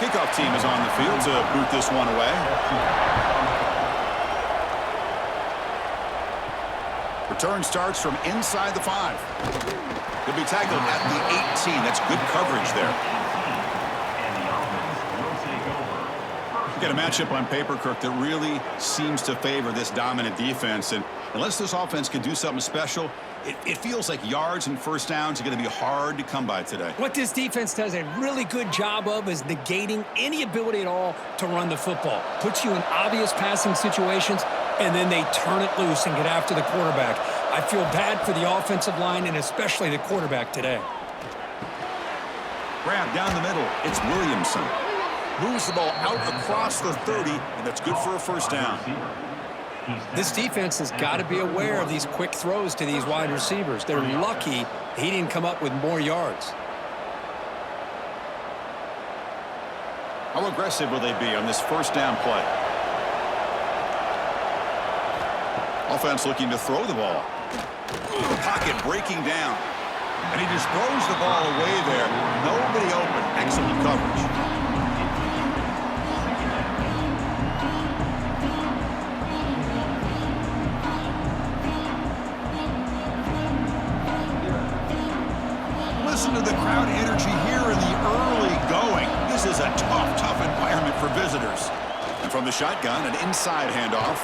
Kickoff team is on the field to boot this one away. Return starts from inside the 5. He'll be tackled at the 18. That's good coverage there. You got a matchup on paper, Kirk, that really seems to favor this dominant defense. And unless this offense can do something special, it feels like yards and first downs are going to be hard to come by today. What this defense does a really good job of is negating any ability at all to run the football. Puts you in obvious passing situations, and then they turn it loose and get after the quarterback. I feel bad for the offensive line and especially the quarterback today. Grab down the middle. It's Williamson. Moves the ball out across the 30, and that's good for a first down. This defense has got to be aware of these quick throws to these wide receivers. They're lucky he didn't come up with more yards. How aggressive will they be on this first down play? Offense looking to throw the ball. Pocket breaking down. And he just throws the ball away there. Nobody open. Excellent coverage. Listen to the crowd energy here in the early going. This is a tough environment for visitors. And from the shotgun, an inside handoff.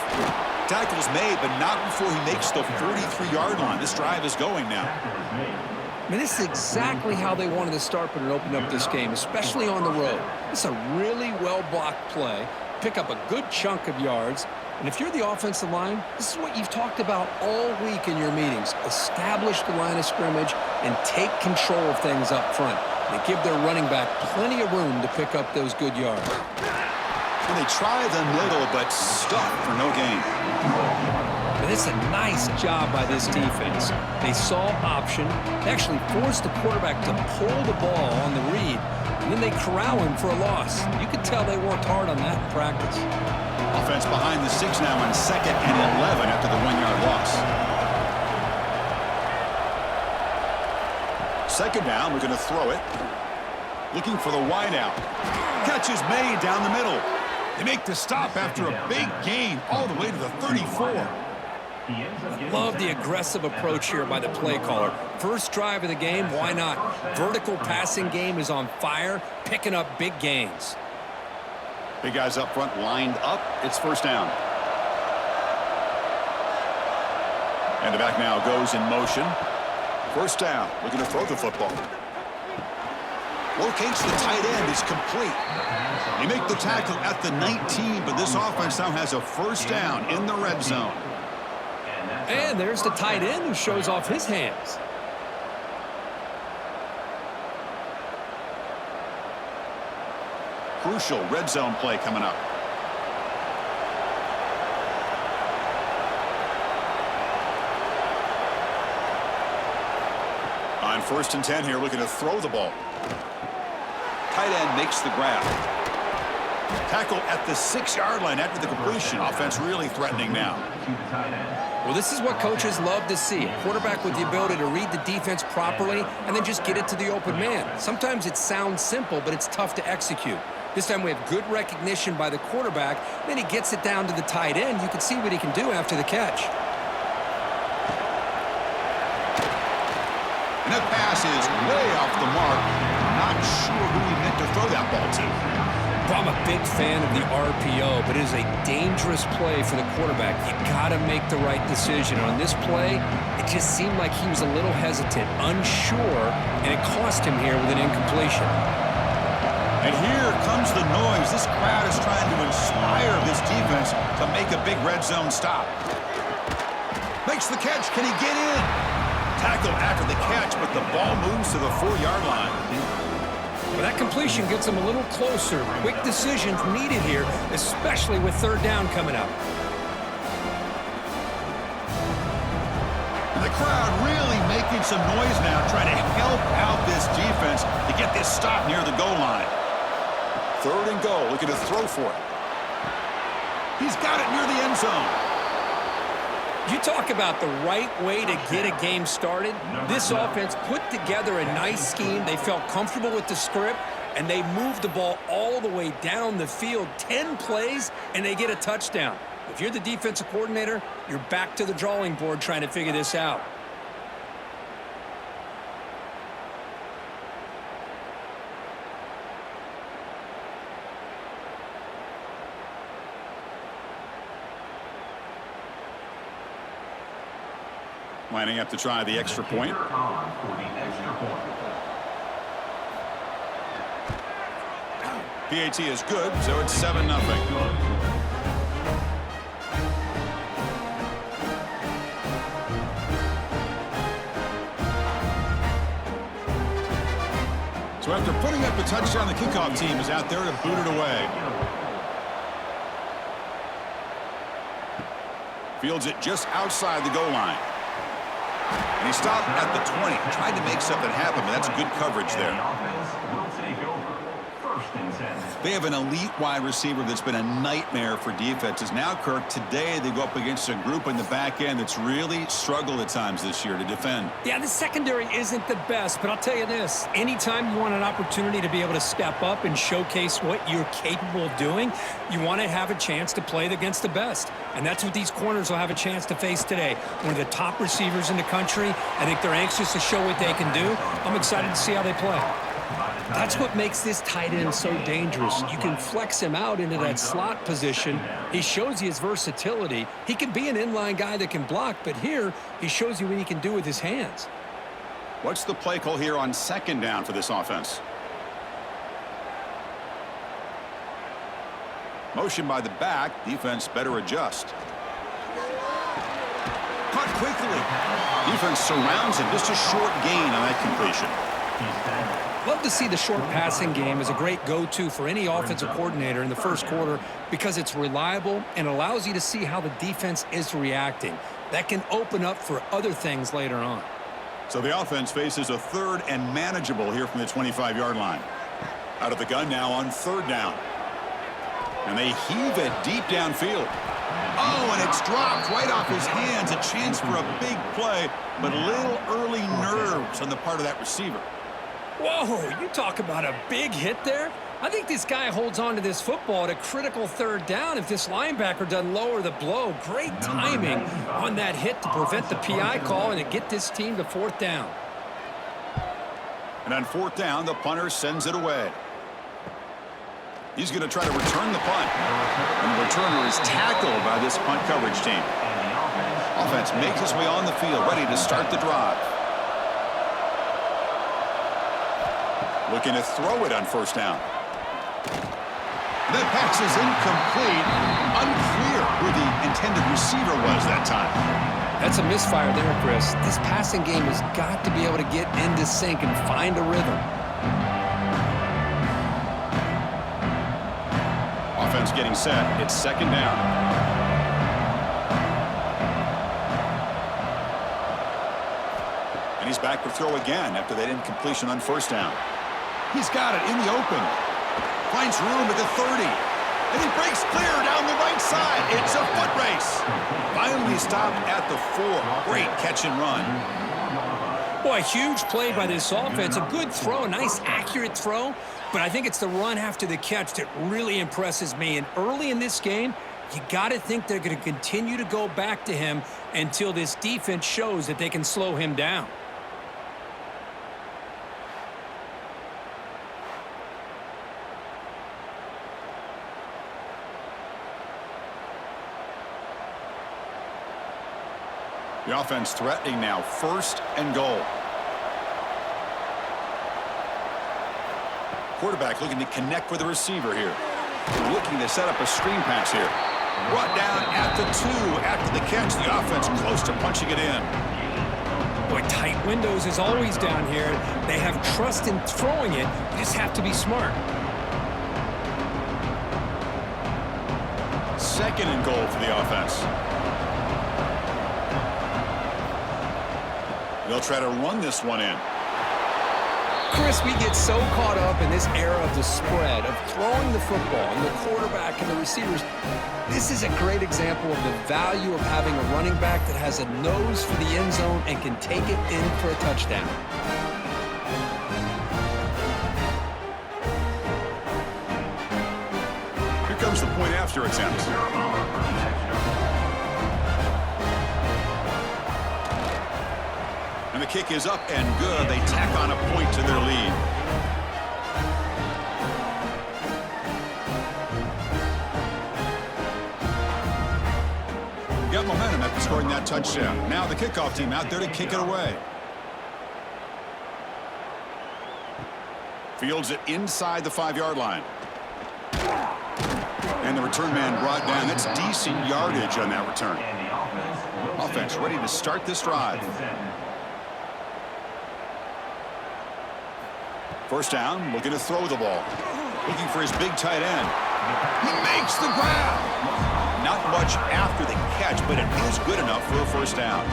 Tackle's made, but not before he makes the 43-yard line. This drive is going now. I mean, this is exactly how they wanted to start when it opened up this game, especially on the road. This is a really well-blocked play. Pick up a good chunk of yards. And if you're the offensive line, this is what you've talked about all week in your meetings. Establish the line of scrimmage and take control of things up front. They give their running back plenty of room to pick up those good yards. And they try the middle, but stuck for no gain. But it's a nice job by this defense. They saw option. They actually forced the quarterback to pull the ball on the read, and then they corral him for a loss. You could tell they worked hard on that in practice. Offense behind the 6 now on 2nd and 11 after the 1-yard loss. 2nd down, we're going to throw it. Looking for the wideout. Catch is made down the middle. They make the stop after a big gain all the way to the 34. I love the aggressive approach here by the play caller. First drive of the game, why not? Vertical passing game is on fire, picking up big gains. Big guys up front lined up. It's first down. And the back now goes in motion. First down. Looking to throw the football. Locates the tight end. It's complete. They make the tackle at the 19, but this offense now has a first down in the red zone. And there's the tight end who shows off his hands. Crucial red zone play coming up. On 1st and 10 here, looking to throw the ball. Tight end makes the grab. Tackle at the 6-yard line after the completion. Offense really threatening now. Well, this is what coaches love to see. A quarterback with the ability to read the defense properly and then just get it to the open man. Sometimes it sounds simple, but it's tough to execute. This time we have good recognition by the quarterback. Then he gets it down to the tight end. You can see what he can do after the catch. And that pass is way off the mark. Not sure who he meant to throw that ball to. Well, I'm a big fan of the RPO, but it is a dangerous play for the quarterback. You got to make the right decision. On this play, it just seemed like he was a little hesitant, unsure, and it cost him here with an incompletion. And here comes the noise. This crowd is trying to inspire this defense to make a big red zone stop. Makes the catch. Can he get in? Tackle after the catch, but the ball moves to the 4-yard line. Well, that completion gets him a little closer. Quick decisions needed here, especially with 3rd down coming up. And the crowd really making some noise now, trying to help out this defense to get this stop near the goal line. 3rd and goal, looking to throw for it. He's got it near the end zone. You talk about the right way to get a game started. This offense put together a nice scheme. They felt comfortable with the script, and they move the ball all the way down the field, 10 plays, and they get a touchdown. If you're the defensive coordinator, you're back to the drawing board trying to figure this out. Lining up to try the extra point. PAT is good, so it's 7-0. So after putting up a touchdown, the kickoff team is out there to boot it away. Fields it just outside the goal line. And he stopped at the 20. Tried to make something happen, but that's good coverage there. They have an elite wide receiver that's been a nightmare for defenses. Now, Kirk, today they go up against a group in the back end that's really struggled at times this year to defend. Yeah, the secondary isn't the best, but I'll tell you this. Anytime you want an opportunity to be able to step up and showcase what you're capable of doing, you want to have a chance to play against the best. And that's what these corners will have a chance to face today. One of the top receivers in the country. I think they're anxious to show what they can do. I'm excited to see how they play. That's what makes this tight end so dangerous. You can flex him out into that slot position. He shows you his versatility. He can be an inline guy that can block, but here he shows you what he can do with his hands. What's the play call here on second down for this offense? Motion by the back. Defense better adjust. Caught quickly. Defense surrounds him. Just a short gain on that completion. Love to see the short passing game as a great go-to for any offensive coordinator in the first quarter because it's reliable and allows you to see how the defense is reacting. That can open up for other things later on. So the offense faces a third and manageable here from the 25-yard line. Out of the gun now on third down. And they heave it deep downfield. Oh, and it's dropped right off his hands. A chance for a big play, but a little early nerves on the part of that receiver. Whoa, you talk about a big hit there. I think this guy holds on to this football at a critical third down if this linebacker doesn't lower the blow. Great timing on that hit to prevent the PI call and to get this team to fourth down. And on fourth down, the punter sends it away. He's going to try to return the punt. And the returner is tackled by this punt coverage team. Offense makes its way on the field, ready to start the drive. Looking to throw it on first down. That pass is incomplete. Unclear who the intended receiver was that time. That's a misfire there, Chris. This passing game has got to be able to get into sync and find a rhythm. Offense getting set. It's second down. And he's back to throw again after that incompletion on first down. He's got it in the open. Finds room at the 30. And he breaks clear down the right side. It's a foot race. Finally stopped at the 4. Great catch and run. Boy, huge play by this offense. A good throw, a nice accurate throw. But I think it's the run after the catch that really impresses me. And early in this game, you got to think they're going to continue to go back to him until this defense shows that they can slow him down. The offense threatening now, first and goal. Quarterback looking to connect with the receiver here. Looking to set up a screen pass here. Brought down at the 2 after the catch. The offense close to punching it in. Boy, tight windows is always down here. They have trust in throwing it. You just have to be smart. Second and goal for the offense. They'll try to run this one in. Chris, we get so caught up in this era of the spread, of throwing the football, and the quarterback and the receivers. This is a great example of the value of having a running back that has a nose for the end zone and can take it in for a touchdown. comes the point after attempt. And the kick is up and good. They tack on a point to their lead. Got momentum after scoring that touchdown. Now the kickoff team out there to kick it away. Fields it inside the 5-yard line. And the return man brought down. That's decent yardage on that return. Offense ready to start this drive. First down, looking to throw the ball. Looking for his big tight end. He makes the grab. Not much after the catch, but it is good enough for a first down.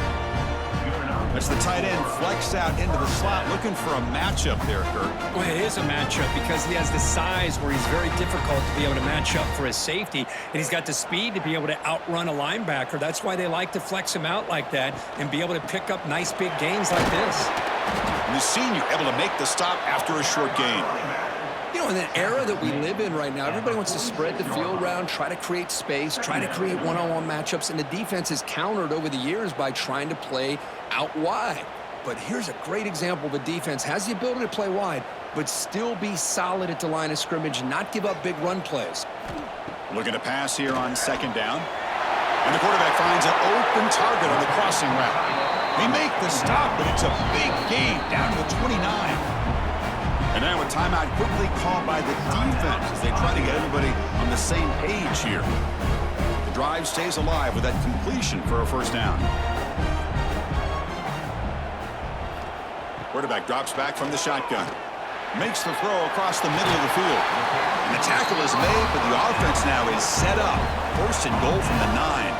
As the tight end flexed out into the slot, looking for a matchup there, Kurt. Well, it is a matchup because he has the size where he's very difficult to be able to match up for his safety, and he's got the speed to be able to outrun a linebacker. That's why they like to flex him out like that and be able to pick up nice big gains like this. And the senior able to make the stop after a short gain. You know, in the era that we live in right now, everybody wants to spread the field around, try to create space, try to create one-on-one matchups, and the defense is countered over the years by trying to play out wide. But here's a great example of a defense has the ability to play wide, but still be solid at the line of scrimmage and not give up big run plays. Looking to pass here on second down. And the quarterback finds an open target on the crossing route. They make the stop, but it's a big gain down to the 29. And now a timeout quickly called by the defense as they try to get everybody on the same page here. The drive stays alive with that completion for a first down. Quarterback drops back from the shotgun. Makes the throw across the middle of the field. And the tackle is made, but the offense now is set up. First and goal from the 9.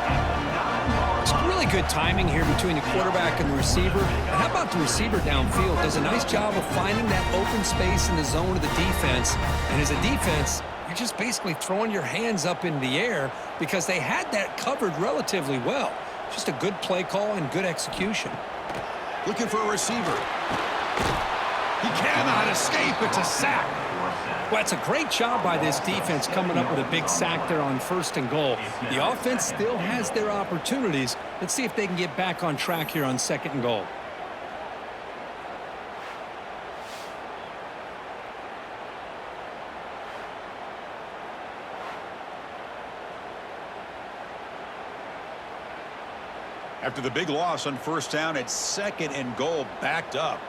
It's really good timing here between the quarterback and the receiver. And how about the receiver downfield? Does a nice job of finding that open space in the zone of the defense. And as a defense, you're just basically throwing your hands up in the air because they had that covered relatively well. Just a good play call and good execution. Looking for a receiver. He cannot escape. It's a sack. Well, it's a great job by this defense coming up with a big sack there on first and goal. The offense still has their opportunities. Let's see if they can get back on track here on second and goal. After the big loss on first down, it's second and goal backed up.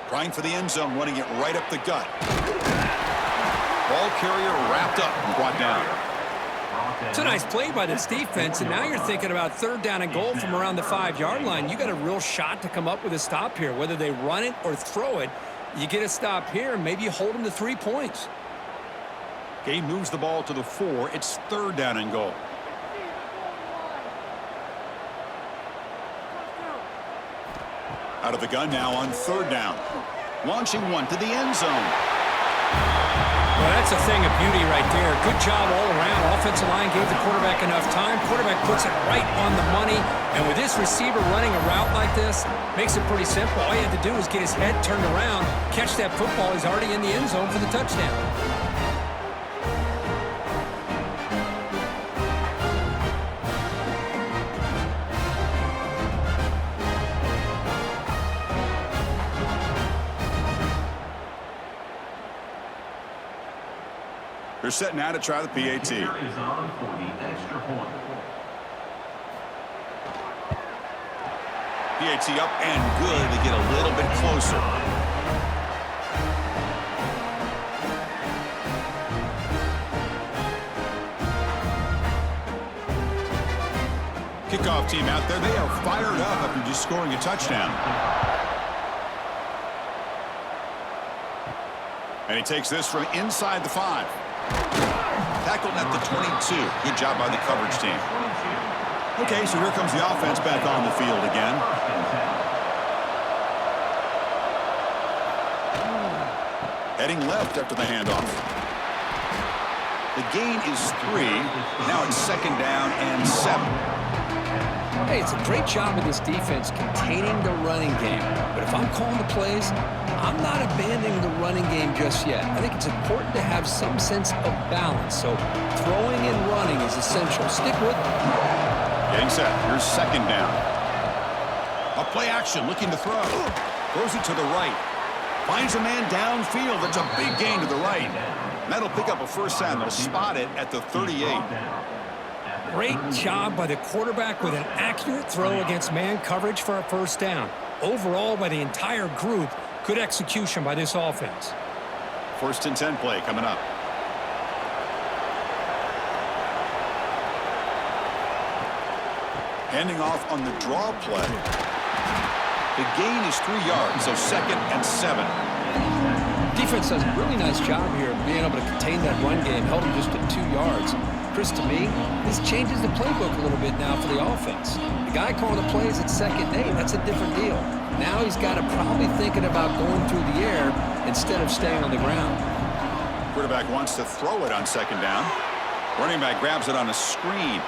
Trying for the end zone, running it right up the gut. Ball carrier wrapped up and brought down. It's a nice play by this defense, and now you're thinking about third down and goal from around the 5-yard line. You got a real shot to come up with a stop here. Whether they run it or throw it, you get a stop here, and maybe you hold them to 3 points. Game moves the ball to the 4. It's third down and goal. Out of the gun now on third down. Launching one to the end zone. Well, that's a thing of beauty right there. Good job all around. Offensive line gave the quarterback enough time. Quarterback puts it right on the money. And with this receiver running a route like this, makes it pretty simple. All you had to do is get his head turned around, catch that football. He's already in the end zone for the touchdown. They're set now to try the PAT. PAT up and good. They get a little bit closer. Kickoff team out there. They are fired up after just scoring a touchdown. And he takes this from inside the 5. Tackled at the 22. Good job by the coverage team. Okay, so here comes the offense back on the field again. Heading left after the handoff. The gain is 3. Now it's second down and 7. Hey, it's a great job of this defense containing the running game. But if I'm calling the plays, I'm not abandoning the running game just yet. I think it's important to have some sense of balance. So throwing and running is essential. Stick with it. Getting set. Here's second down. A play action, looking to throw. Throws it to the right. Finds a man downfield. That's a big gain to the right. And that'll pick up a first down. They'll spot it at the 38. Great job by the quarterback with an accurate throw against man coverage for a first down. Overall, by the entire group, good execution by this offense. First and 10 play coming up. Handing off on the draw play. The gain is 3 yards, so second and 7. Defense does a really nice job here of being able to contain that run game, held him just at 2 yards. Chris, to me, this changes the playbook a little bit now for the offense. The guy calling the plays at 2nd and 8, that's a different deal. Now he's got to probably thinking about going through the air instead of staying on the ground. Quarterback wants to throw it on 2nd down. Running back grabs it on a screen.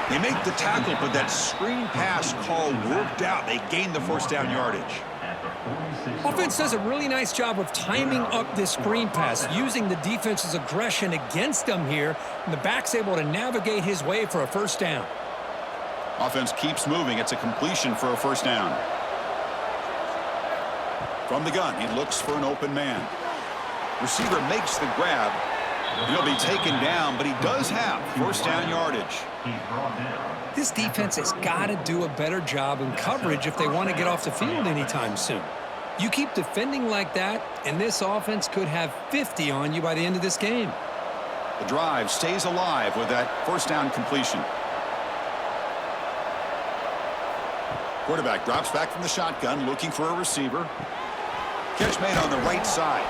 They make the tackle, but that screen pass call worked out. They gained the first down yardage. Offense does a really nice job of timing up this screen pass, using the defense's aggression against them here, and the back's able to navigate his way for a first down. Offense keeps moving. It's a completion for a first down. From the gun, he looks for an open man. Receiver makes the grab. He'll be taken down, but he does have first down yardage. This defense has got to do a better job in coverage if they want to get off the field anytime soon. You keep defending like that, and this offense could have 50 on you by the end of this game. The drive stays alive with that first down completion. Quarterback drops back from the shotgun, looking for a receiver. Catch made on the right side.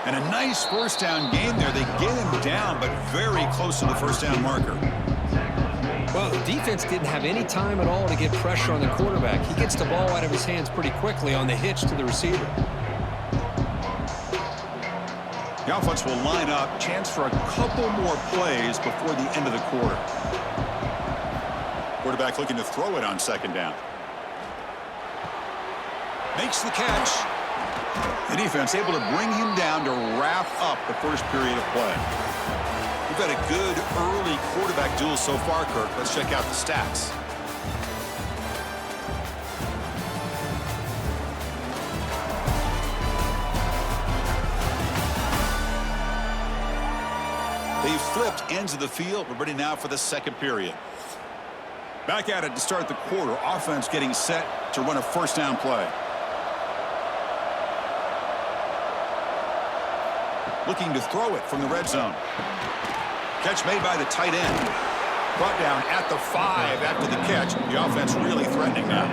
And a nice first down gain there. They get him down, but very close to the first down marker. Well, the defense didn't have any time at all to get pressure on the quarterback. He gets the ball out of his hands pretty quickly on the hitch to the receiver. The offense will line up. Chance for a couple more plays before the end of the quarter. Quarterback looking to throw it on 2nd down. Makes the catch. The defense able to bring him down to wrap up the first period of play. We've got a good early quarterback duel so far, Kirk. Let's check out the stats. They've flipped ends of the field. We're ready now for the second period. Back at it to start the quarter. Offense getting set to run a first down play. Looking to throw it from the red zone. Catch made by the tight end. Brought down at the 5 after the catch. The offense really threatening now.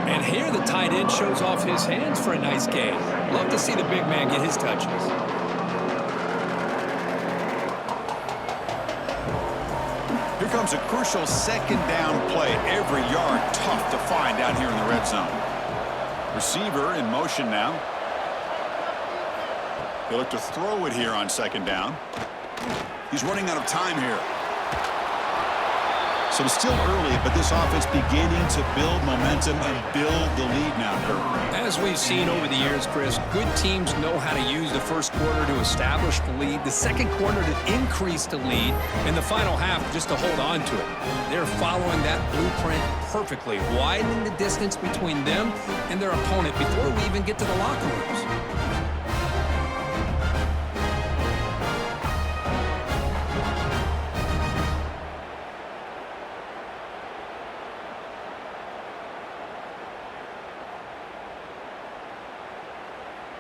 And here the tight end shows off his hands for a nice gain. Love to see the big man get his touches. Here comes a crucial 2nd down play. Every yard tough to find down here in the red zone. Receiver in motion now. They look to throw it here on 2nd down. He's running out of time here. So it's still early, but this offense beginning to build momentum and build the lead now, Kirk. As we've seen over the years, Chris, good teams know how to use the first quarter to establish the lead, the second quarter to increase the lead, and the final half just to hold on to it. They're following that blueprint perfectly, widening the distance between them and their opponent before we even get to the locker rooms.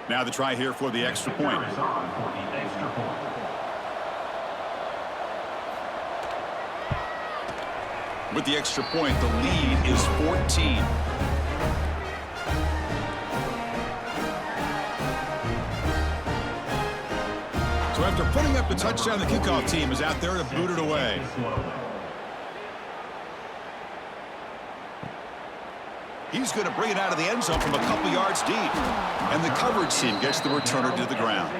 Now the try here for the extra point. With the extra point, the lead is 14. So after putting up the touchdown, the kickoff team is out there to boot it away. He's going to bring it out of the end zone from a couple yards deep. And the coverage team gets the returner to the ground.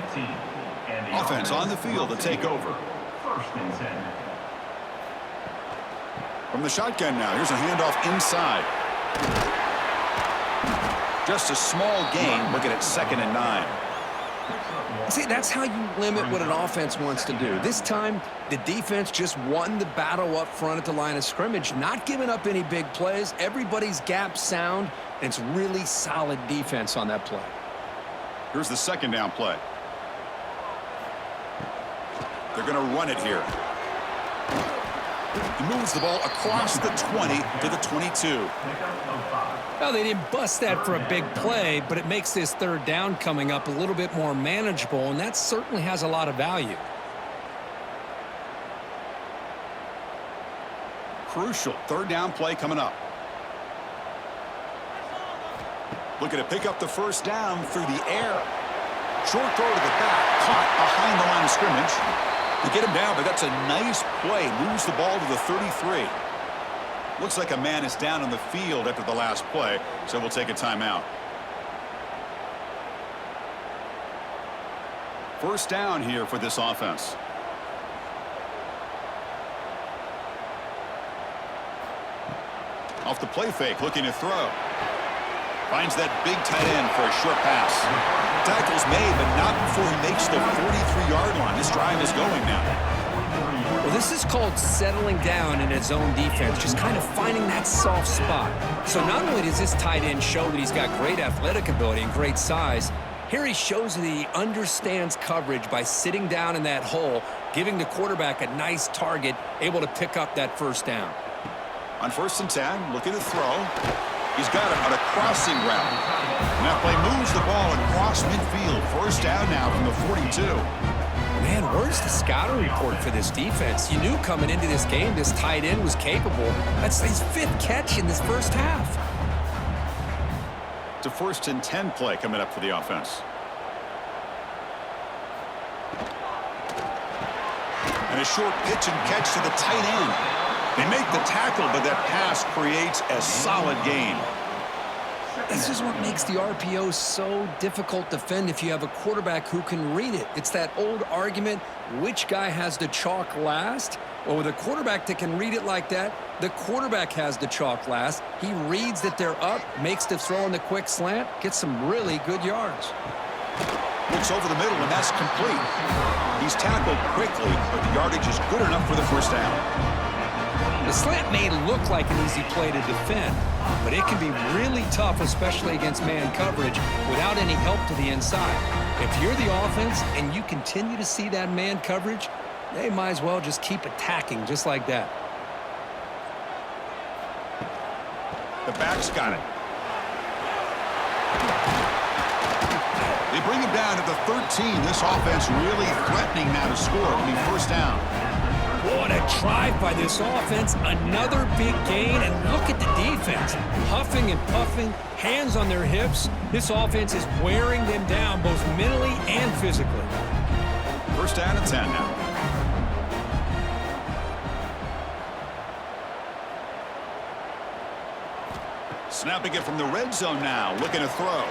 Offense on the field to take over. From the shotgun now, here's a handoff inside. Just a small gain, looking at 2nd and 9. See, that's how you limit what an offense wants to do. This time, the defense just won the battle up front at the line of scrimmage, not giving up any big plays. Everybody's gap sound, and it's really solid defense on that play. Here's the 2nd down play. They're going to run it here. He moves the ball across the 20 to the 22. Well, they didn't bust that for a big play, but it makes this 3rd down coming up a little bit more manageable, and that certainly has a lot of value. Crucial 3rd down play coming up. Looking to pick up the 1st down through the air. Short throw to the back, caught behind the line of scrimmage. They get him down, but that's a nice play. Moves the ball to the 33. Looks like a man is down on the field after the last play, so we'll take a timeout. 1st down here for this offense. Off the play fake, looking to throw. Finds that big tight end for a short pass. Tackle's made, but not before he makes the 43-yard line. This drive is going now. Well, this is called settling down in his own defense, just kind of finding that soft spot. So not only does this tight end show that he's got great athletic ability and great size, here he shows that he understands coverage by sitting down in that hole, giving the quarterback a nice target, able to pick up that 1st down. On 1st and 10, looking to throw. He's got it on a crossing route. And that play moves the ball across midfield. 1st down now from the 42. Man, where's the scouting report for this defense? You knew coming into this game this tight end was capable. That's his 5th catch in this 1st half. It's a 1st and 10 play coming up for the offense. And a short pitch and catch to the tight end. They make the tackle, but that pass creates a solid gain. This is what makes the RPO so difficult to defend if you have a quarterback who can read it. It's that old argument, which guy has the chalk last? Well, with a quarterback that can read it like that, the quarterback has the chalk last. He reads that they're up, makes the throw in the quick slant, gets some really good yards. Looks over the middle, and that's complete. He's tackled quickly, but the yardage is good enough for the 1st down. The slant may look like an easy play to defend, but it can be really tough, especially against man coverage, without any help to the inside. If you're the offense and you continue to see that man coverage, they might as well just keep attacking just like that. The back's got it. They bring him down to the 13. This offense really threatening now to score. It'll be 1st down. What a drive by this offense. Another big gain, and look at the defense. Huffing and puffing, hands on their hips. This offense is wearing them down both mentally and physically. 1st down and 10 now. Snapping it from the red zone now, looking to throw.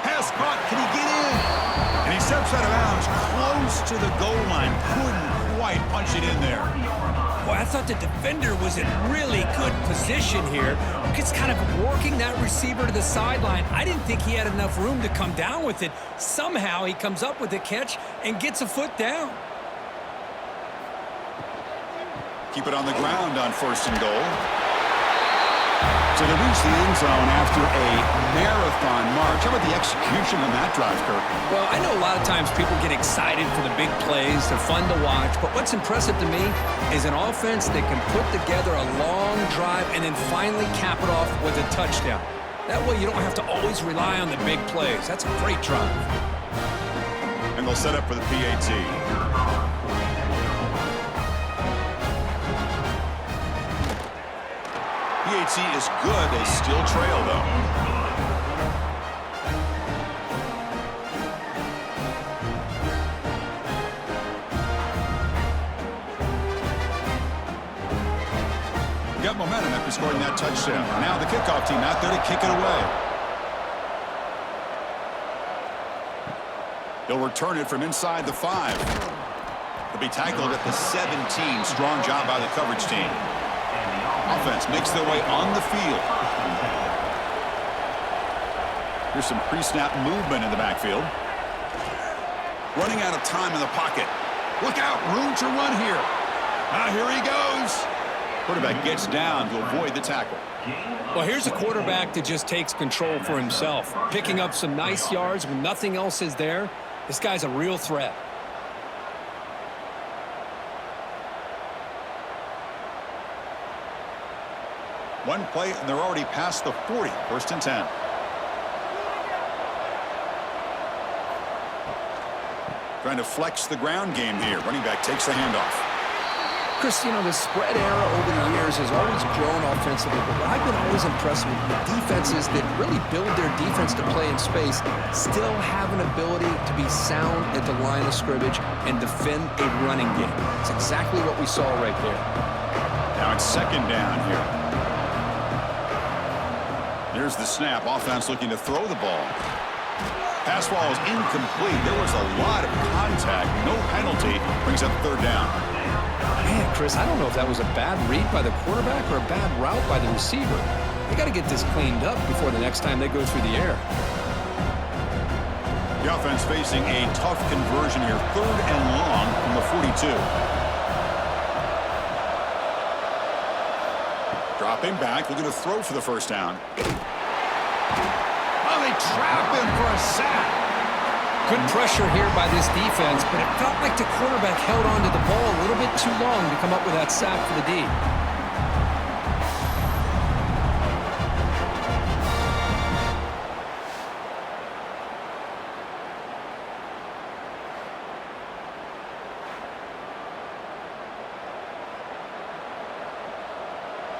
Pass caught, can he get in? And he steps out of bounds, close to the goal line. Couldn't quite punch it in there. Boy, I thought the defender was in really good position here. Just kind of working that receiver to the sideline. I didn't think he had enough room to come down with it. Somehow he comes up with the catch and gets a foot down. Keep it on the ground on 1st and goal. So they reach the end zone after a marathon march. How about the execution on that drive, Kirk? Well, I know a lot of times people get excited for the big plays. They're fun to watch. But what's impressive to me is an offense that can put together a long drive and then finally cap it off with a touchdown. That way you don't have to always rely on the big plays. That's a great drive. And they'll set up for the PAT. PAT is good. They still trail, though. Got momentum after scoring that touchdown. Now the kickoff team out there to kick it away. He'll return it from inside the 5. He'll be tackled at the 17. Strong job by the coverage team. Offense makes their way on the field. Here's some pre-snap movement in the backfield. Running out of time in the pocket. Look out, room to run here. Here he goes. Quarterback gets down to avoid the tackle. Well, here's a quarterback that just takes control for himself, picking up some nice yards when nothing else is there. This guy's a real threat. One play, and they're already past the 40. 1st and 10. Trying to flex the ground game here. Running back takes the handoff. Chris, you know, the spread era over the years has always grown offensively, but what I've been always impressed with the defenses that really build their defense to play in space still have an ability to be sound at the line of scrimmage and defend a running game. It's exactly what we saw right there. Now it's 2nd down here. Here's the snap. Offense looking to throw the ball. Pass ball is incomplete. There was a lot of contact. No penalty. Brings up 3rd down. Man, Chris, I don't know if that was a bad read by the quarterback or a bad route by the receiver. They got to get this cleaned up before the next time they go through the air. The offense facing a tough conversion here. 3rd and long from the 42. Dropping back, looking to throw for the 1st down. Oh, they trap him for a sack. Good pressure here by this defense, but it felt like the quarterback held on to the ball a little bit too long to come up with that sack for the D.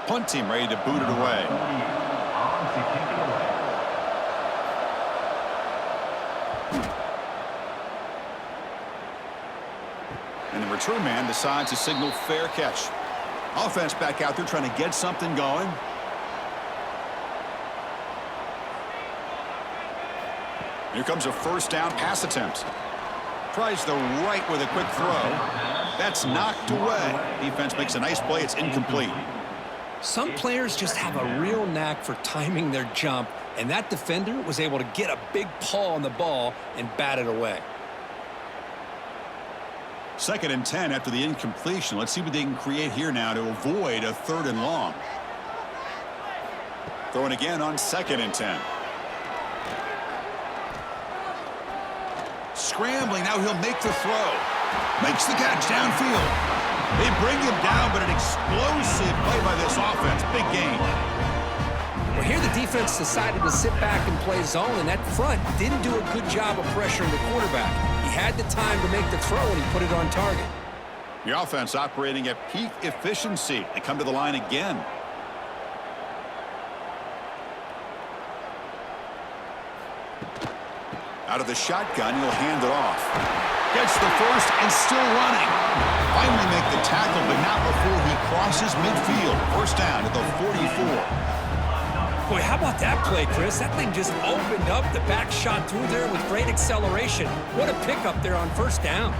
Punt team ready to boot it away. And the return man decides to signal fair catch. Offense back out there trying to get something going. Here comes a 1st down pass attempt. Tries the right with a quick throw. That's knocked away. Defense makes a nice play. It's incomplete. Some players just have a real knack for timing their jump, and that defender was able to get a big paw on the ball and bat it away. 2nd and 10 after the incompletion. Let's see what they can create here now to avoid a 3rd and long. Throwing again on 2nd and 10. Scrambling, now he'll make the throw. Makes the catch downfield. They bring him down, but an explosive play by this offense. Big gain. Well, here the defense decided to sit back and play zone, and that front didn't do a good job of pressuring the quarterback. He had the time to make the throw, and he put it on target. The offense operating at peak efficiency. They come to the line again. Out of the shotgun, he'll hand it off. Gets the 1st and still running. Finally make the tackle, but not before he crosses midfield. 1st down at the 44. Boy, how about that play, Chris? That thing just opened up. The back shot through there with great acceleration. What a pickup there on 1st down.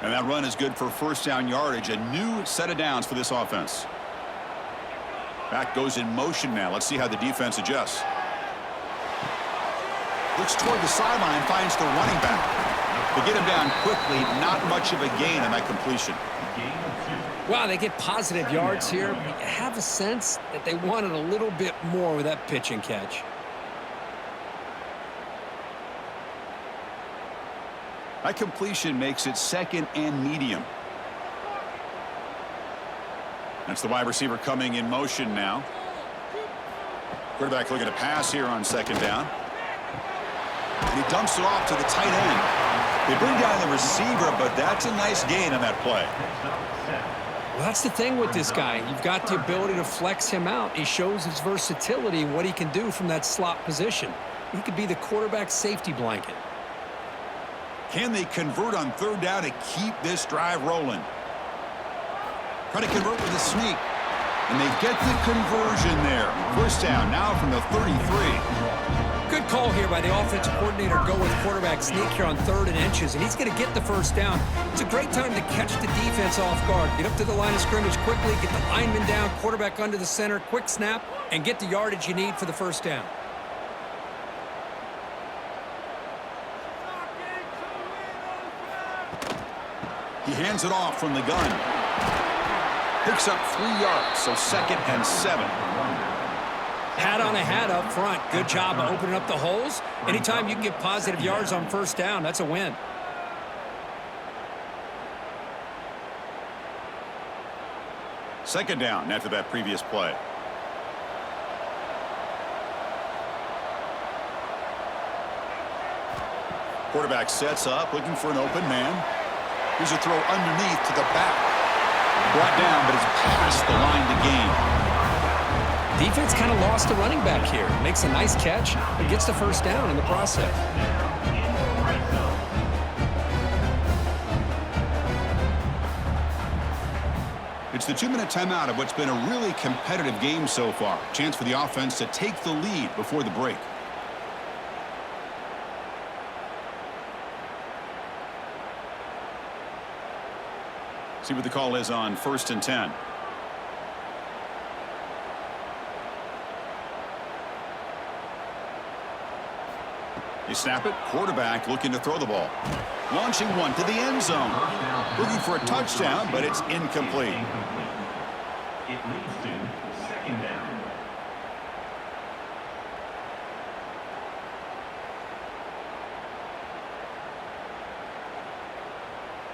And that run is good for 1st down yardage. A new set of downs for this offense. Back goes in motion now. Let's see how the defense adjusts. Looks toward the sideline, finds the running back. To get him down quickly, not much of a gain on that completion. Wow, they get positive yards here. But you have a sense that they wanted a little bit more with that pitch and catch. That completion makes it 2nd and medium. That's the wide receiver coming in motion now. Quarterback looking to pass here on 2nd down. And he dumps it off to the tight end. They bring down the receiver, but that's a nice gain on that play. Well, that's the thing with this guy. You've got the ability to flex him out. He shows his versatility and what he can do from that slot position. He could be the quarterback's safety blanket. Can they convert on 3rd down to keep this drive rolling? Try to convert with a sneak. And they get the conversion there. 1st down now from the 33. Good call here by the offensive coordinator. Go with quarterback sneak here on 3rd and inches, and he's going to get the first down. It's a great time to catch the defense off guard. Get up to the line of scrimmage quickly, get the lineman down, quarterback under the center, quick snap, and get the yardage you need for the first down. He hands it off from the gun. Picks up 3 yards, so 2nd and 7. Hat on a hat up front. Good job of opening up the holes. Anytime you can get positive yards on first down, that's a win. Second down after that previous play. Quarterback sets up, looking for an open man. Here's a throw underneath to the back. Brought down, but it's past the line to gain. Defense kind of lost the running back here. Makes a nice catch and gets the first down in the process. It's the 2-minute timeout of what's been a really competitive game so far. Chance for the offense to take the lead before the break. See what the call is on 1st and 10. They snap it. Quarterback looking to throw the ball. Launching one to the end zone. Looking for a touchdown, but it's incomplete. It leads to 2nd down.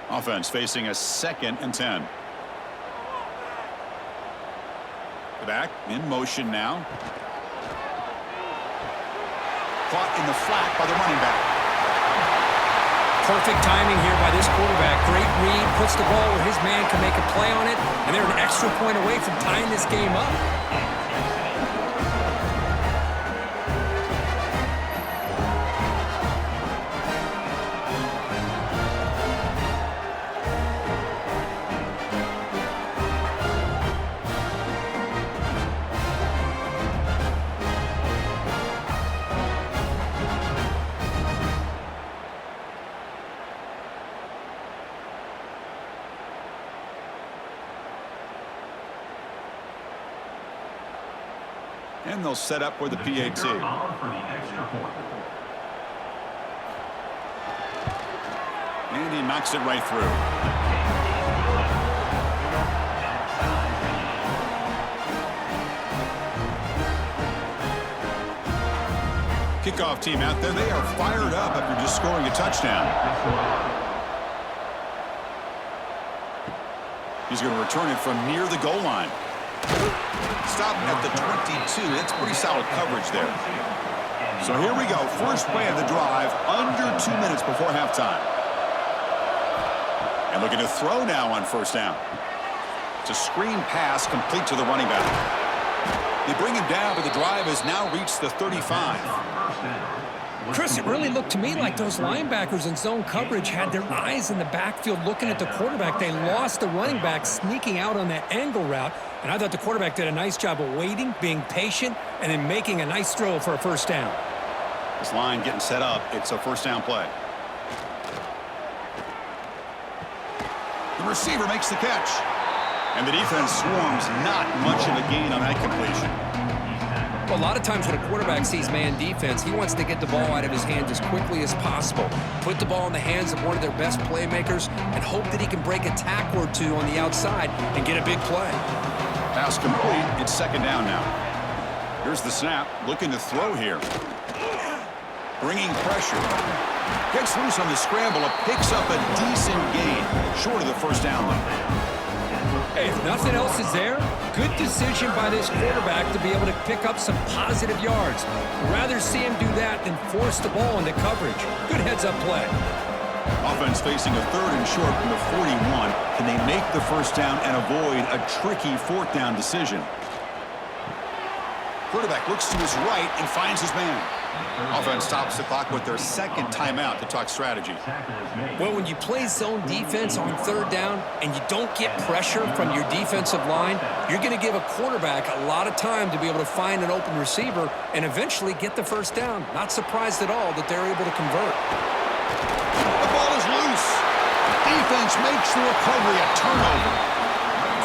Offense facing a 2nd and 10. The back in motion now. Caught in the flat by the running back. Perfect timing here by this quarterback. Great read, puts the ball where his man can make a play on it, and they're an extra point away from tying this game up. And they'll set up for the PAT. For the extra point. And he knocks it right through. Kickoff team out there. They are fired up after just scoring a touchdown. He's going to return it from near the goal line. Stop at the 22. That's pretty solid coverage there. So here we go. First play of the drive, under 2 minutes before halftime. And looking to throw now on first down. It's a screen pass complete to the running back. They bring him down, but the drive has now reached the 35. Chris, it really looked to me like those linebackers in zone coverage had their eyes in the backfield looking at the quarterback. They lost the running back sneaking out on that angle route, and I thought the quarterback did a nice job of waiting, being patient, and then making a nice throw for a first down. This line getting set up. It's a first down play. The receiver makes the catch. And the defense swarms. Not much of a gain on that completion. Well, a lot of times when a quarterback sees man defense, he wants to get the ball out of his hands as quickly as possible, put the ball in the hands of one of their best playmakers, and hope that he can break a tackle or two on the outside and get a big play. Pass complete. It's second down now. Here's the snap. Looking to throw here. Bringing pressure. Gets loose on the scramble. Picks up a decent gain. Short of the first down line. Hey, if nothing else is there, good decision by this quarterback to be able to pick up some positive yards. I'd rather see him do that than force the ball into coverage. Good heads-up play. Offense facing a third and short from the 41. Can they make the first down and avoid a tricky fourth down decision? Quarterback looks to his right and finds his man. Offense stops the clock with their second timeout to talk strategy. Well, when you play zone defense on third down and you don't get pressure from your defensive line, you're going to give a quarterback a lot of time to be able to find an open receiver and eventually get the first down. Not surprised at all that they're able to convert. The ball is loose. Defense makes the recovery a turnover.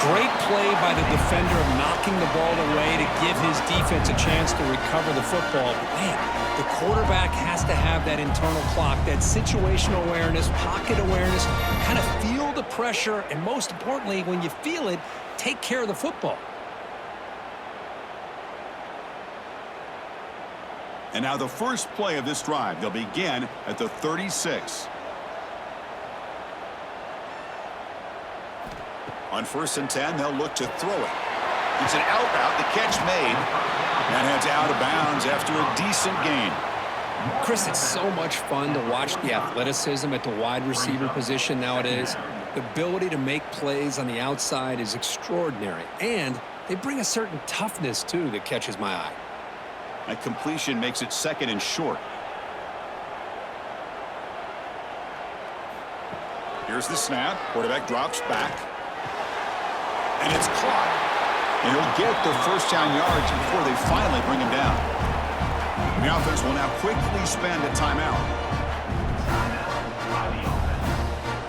Great play by the defender of knocking the ball away to give his defense a chance to recover the football. But man, the quarterback has to have that internal clock, that situational awareness, pocket awareness, kind of feel the pressure, and most importantly, when you feel it, take care of the football. And now the first play of this drive. They'll begin at the 36. On 1st and 10, they'll look to throw it. It's an out route, the catch made. And heads out of bounds after a decent gain. Chris, it's so much fun to watch the athleticism at the wide receiver position nowadays. The ability to make plays on the outside is extraordinary. And they bring a certain toughness, too, that catches my eye. That completion makes it second and short. Here's the snap. Quarterback drops back. And it's caught. And he'll get the first down yards before they finally bring him down. And the offense will now quickly spend a timeout.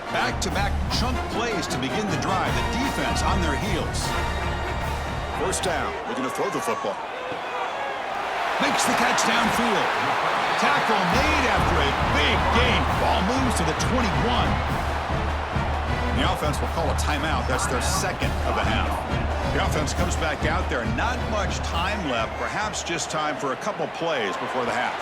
Back-to-back chunk plays to begin the drive. The defense on their heels. First down. Looking to throw the football. Makes the catch downfield. Tackle made after a big gain. Ball moves to the 21. The offense will call a timeout. That's their second of the half. The offense comes back out there. Not much time left. Perhaps just time for a couple plays before the half.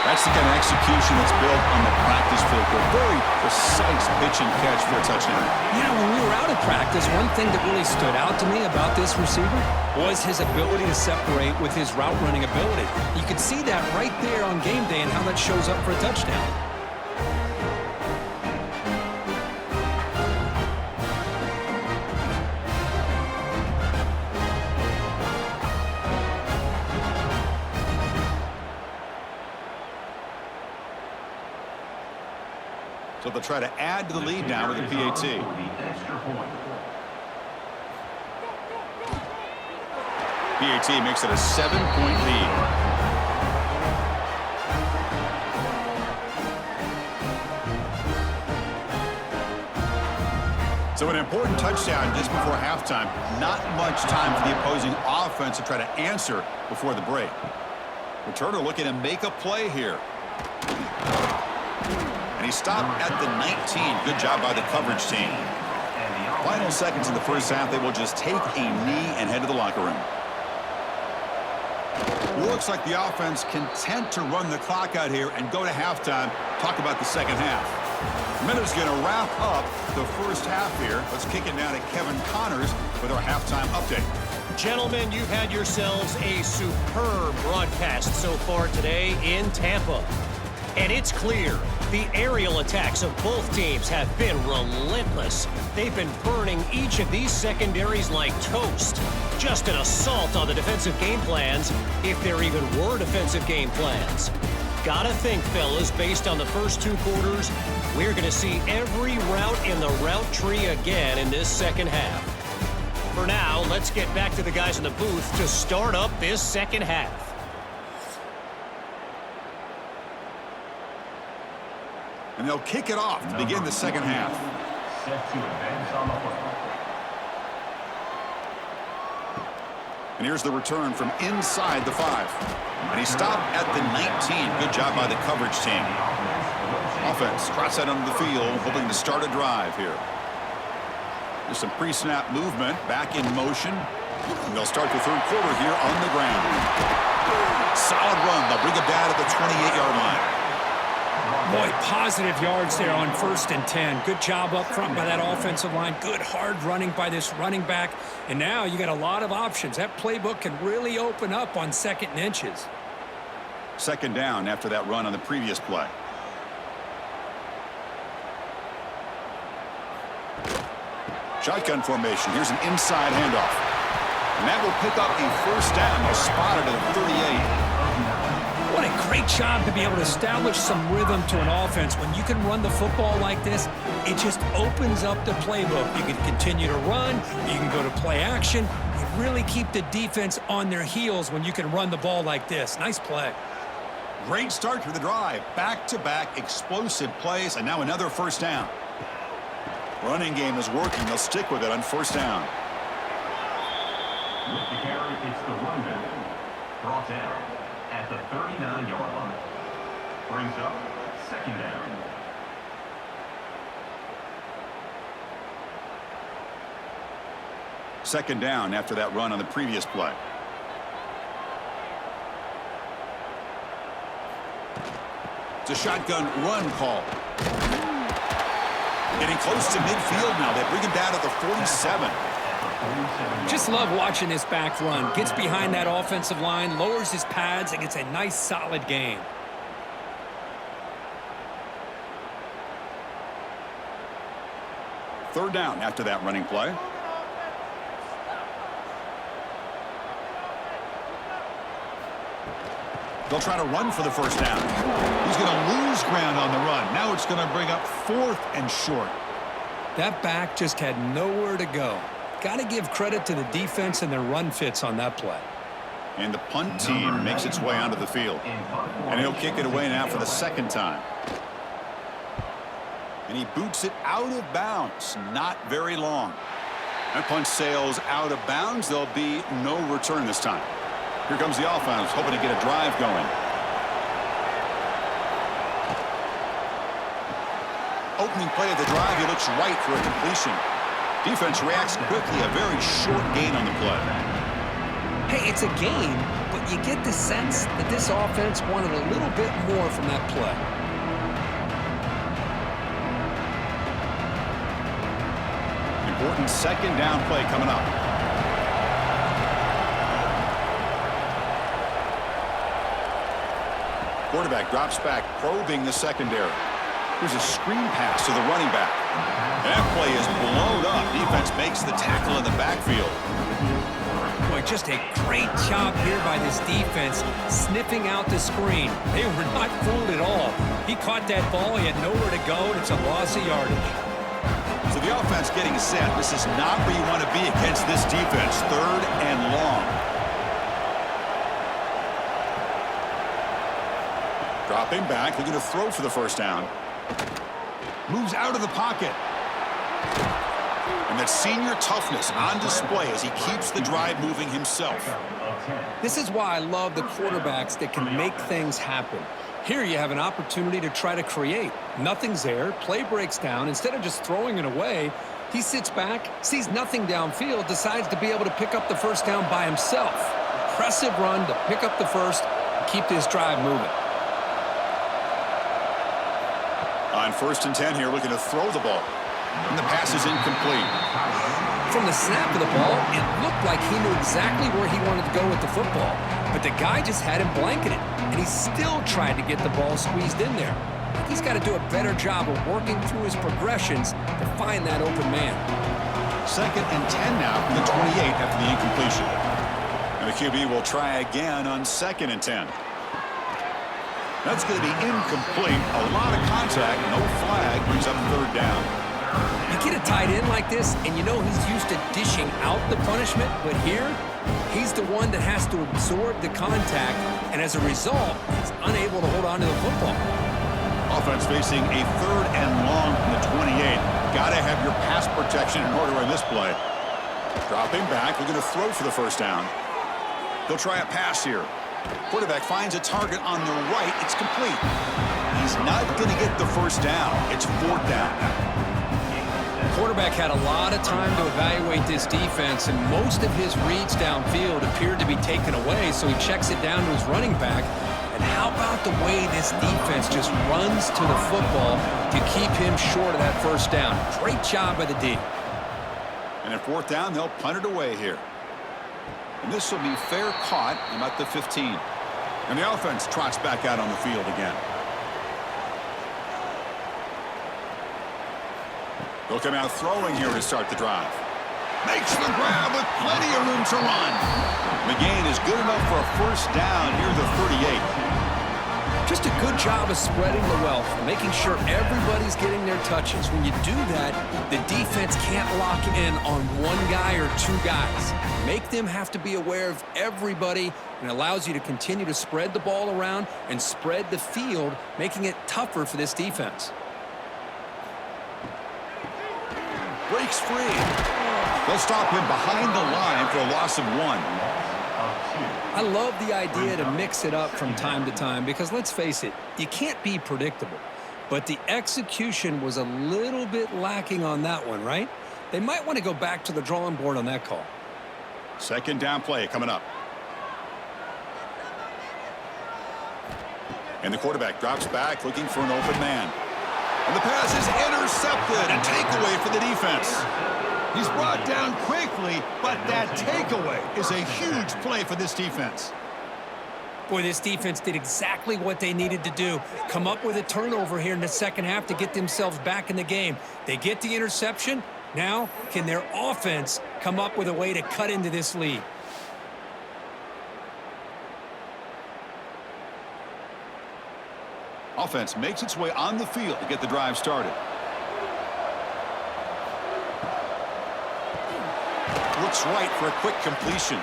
That's the kind of execution that's built on the practice field. A very precise pitch and catch for a touchdown. Yeah, when we were out at practice, one thing that really stood out to me about this receiver was his ability to separate with his route running ability. You could see that right there on game day and how that shows up for a touchdown. So they'll try to add to the lead now with a PAT. PAT makes it a 7-point lead. So an important touchdown just before halftime. Not much time for the opposing offense to try to answer before the break. Returner looking to make a play here. And he stopped at the 19. Good job by the coverage team. Final seconds in the first half, they will just take a knee and head to the locker room. Looks like the offense content to run the clock out here and go to halftime. Talk about the second half. Miller's going to wrap up the first half here. Let's kick it now to Kevin Connors with our halftime update. Gentlemen, you've had yourselves a superb broadcast so far today in Tampa. And it's clear the aerial attacks of both teams have been relentless. They've been burning each of these secondaries like toast. Just an assault on the defensive game plans, if there even were defensive game plans. Gotta think, fellas, based on the first two quarters, we're going to see every route in the route tree again in this second half. For now, let's get back to the guys in the booth to start up this second half. And they'll kick it off to begin the second half. Set to advance on the football. And here's the return from inside the 5. And he stopped at the 19. Good job by the coverage team. Offense trots out onto the field, hoping to start a drive here. There's some pre-snap movement, back in motion. And they'll start the third quarter here on the ground. Solid run. They'll bring it down to the 28-yard line. Boy, positive yards there on 1st and 10. Good job up front by that offensive line. Good hard running by this running back. And now you got a lot of options. That playbook can really open up on 2nd and inches. Second down after that run on the previous play. Shotgun formation. Here's an inside handoff. And that will pick up a first down. They'll spot it at the 38. Great job to be able to establish some rhythm to an offense. When you can run the football like this, it just opens up the playbook. You can continue to run. You can go to play action. You really keep the defense on their heels when you can run the ball like this. Nice play. Great start to the drive. Back-to-back explosive plays, and now another first down. Running game is working. They'll stick with it on first down. With the carry, it's the running. Brought down at the 39-yard line. Brings up second down. Second down after that run on the previous play. It's a shotgun run call. Getting close to midfield now. They bring him down at the 47. Just love watching this back run. Gets behind that offensive line, lowers his pads, and gets a nice solid gain. Third down after that running play. They'll try to run for the first down. He's going to lose ground on the run. Now it's going to bring up 4th and short. That back just had nowhere to go. Got to give credit to the defense and their run fits on that play. And the punt team makes its way onto the field. And he'll kick it away now for the second time. And he boots it out of bounds. Not very long. That punt sails out of bounds. There'll be no return this time. Here comes the offense, hoping to get a drive going. Opening play of the drive, he looks right for a completion. Defense reacts quickly, a very short gain on the play. Hey, it's a gain, but you get the sense that this offense wanted a little bit more from that play. Important second down play coming up. Quarterback drops back, probing the secondary. Here's a screen pass to the running back. That play is blown up. Defense makes the tackle in the backfield. Boy, just a great job here by this defense, sniffing out the screen. They were not fooled at all. He caught that ball. He had nowhere to go, and it's a loss of yardage. So the offense getting set. This is not where you want to be against this defense. 3rd and long. Dropping back, looking to throw for the first down. Moves out of the pocket. And that senior toughness on display as he keeps the drive moving himself. This is why I love the quarterbacks that can make things happen. Here you have an opportunity to try to create. Nothing's there. Play breaks down. Instead of just throwing it away, he sits back, sees nothing downfield, decides to be able to pick up the first down by himself. Impressive run to pick up the first and keep this drive moving. On 1st and 10 here, looking to throw the ball. And the pass is incomplete. From the snap of the ball, it looked like he knew exactly where he wanted to go with the football. But the guy just had him blanketed, and he still tried to get the ball squeezed in there. He's got to do a better job of working through his progressions to find that open man. 2nd and 10 now from the 28 after the incompletion. And the QB will try again on 2nd and 10. That's going to be incomplete. A lot of contact, no flag, brings up 3rd down. You get a tight end like this, and you know he's used to dishing out the punishment, but here, he's the one that has to absorb the contact, and as a result, he's unable to hold on to the football. Offense facing a 3rd and long from the 28. Got to have your pass protection in order in this play. Dropping back, looking to throw for the first down. They'll try a pass here. Quarterback finds a target on the right. It's complete. He's not going to get the first down. It's 4th down. Quarterback had a lot of time to evaluate this defense, and most of his reads downfield appeared to be taken away, so he checks it down to his running back. And how about the way this defense just runs to the football to keep him short of that first down? Great job by the D. And at 4th down, they'll punt it away here. And this will be fair caught about the 15. And the offense trots back out on the field again. They'll come out throwing here to start the drive. Makes the grab with plenty of room to run. The gain is good enough for a first down near the 38. Just a good job of spreading the wealth, making sure everybody's getting their touches. When you do that, the defense can't lock in on one guy or two guys. Make them have to be aware of everybody, and allows you to continue to spread the ball around and spread the field, making it tougher for this defense. Breaks free. They'll stop him behind the line for a loss of 1. I love the idea to mix it up from time to time because, let's face it, you can't be predictable. But the execution was a little bit lacking on that one, right? They might want to go back to the drawing board on that call. Second down play coming up. And the quarterback drops back looking for an open man. And the pass is intercepted. A takeaway for the defense. He's brought down quickly, but that takeaway is a huge play for this defense. Boy, this defense did exactly what they needed to do. Come up with a turnover here in the second half to get themselves back in the game. They get the interception. Now, can their offense come up with a way to cut into this lead? Offense makes its way on the field to get the drive started. Looks right for a quick completion.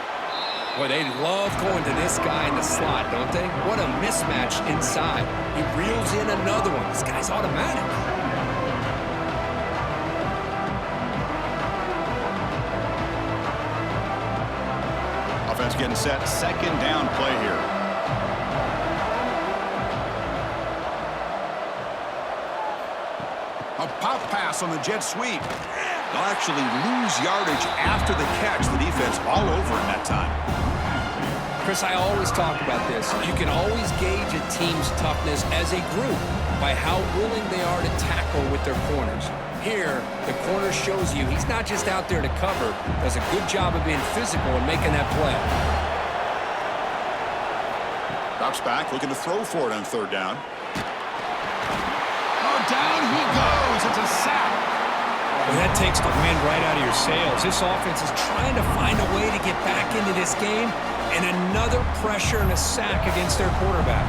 Boy, they love going to this guy in the slot, don't they? What a mismatch inside. He reels in another one. This guy's automatic. Offense getting set. Second down play here. A pop pass on the jet sweep. They'll actually lose yardage after the catch. The defense all over him that time. Chris, I always talk about this. You can always gauge a team's toughness as a group by how willing they are to tackle with their corners. Here, the corner shows you he's not just out there to cover, does a good job of being physical and making that play. Drops back, looking to throw for it on third down. Oh, down he goes. It's a sack. Well, that takes the wind right out of your sails. This offense is trying to find a way to get back into this game, and another pressure and a sack against their quarterback.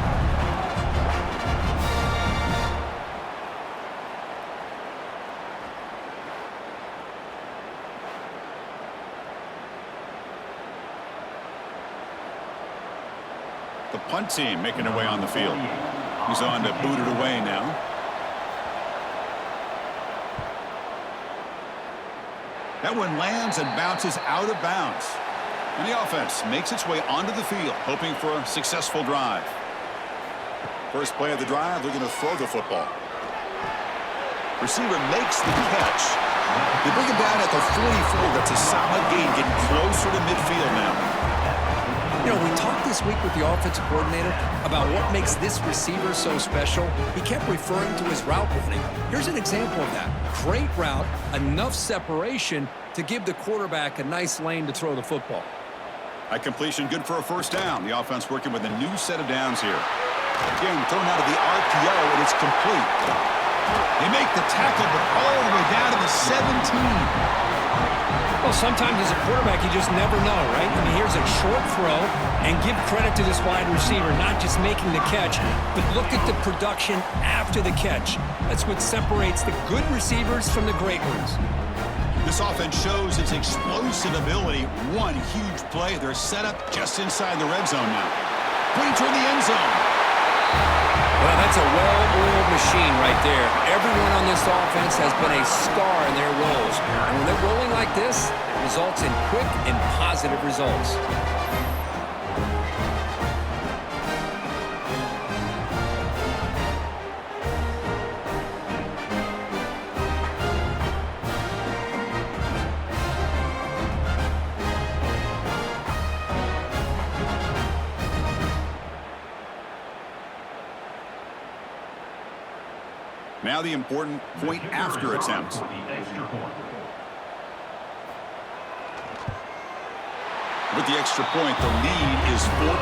The punt team making their way on the field. He's on to boot it away now. That one lands and bounces out of bounds. And the offense makes its way onto the field, hoping for a successful drive. First play of the drive, looking to throw the football. Receiver makes the catch. They bring him down at the 44. That's a solid gain, getting closer to midfield now. You know, we talked this week with the offensive coordinator about what makes this receiver so special. He kept referring to his route running. Here's an example of that. Great route, enough separation to give the quarterback a nice lane to throw the football. A completion good for a first down. The offense working with a new set of downs here. Again, thrown out of the RPO, and it's complete. They make the tackle, but all the way down to the 17. Well, sometimes as a quarterback, you just never know, right? I mean, here's a short throw, and give credit to this wide receiver, not just making the catch, but look at the production after the catch. That's what separates the good receivers from the great ones. This offense shows its explosive ability. One huge play. They're set up just inside the red zone now. Putting toward the end zone. Well, that's a well-oiled machine right there. Everyone on this offense has been a star in their roles. And when they're rolling like this, it results in quick and positive results. Now the important point after attempt. With the extra point, the lead is 14.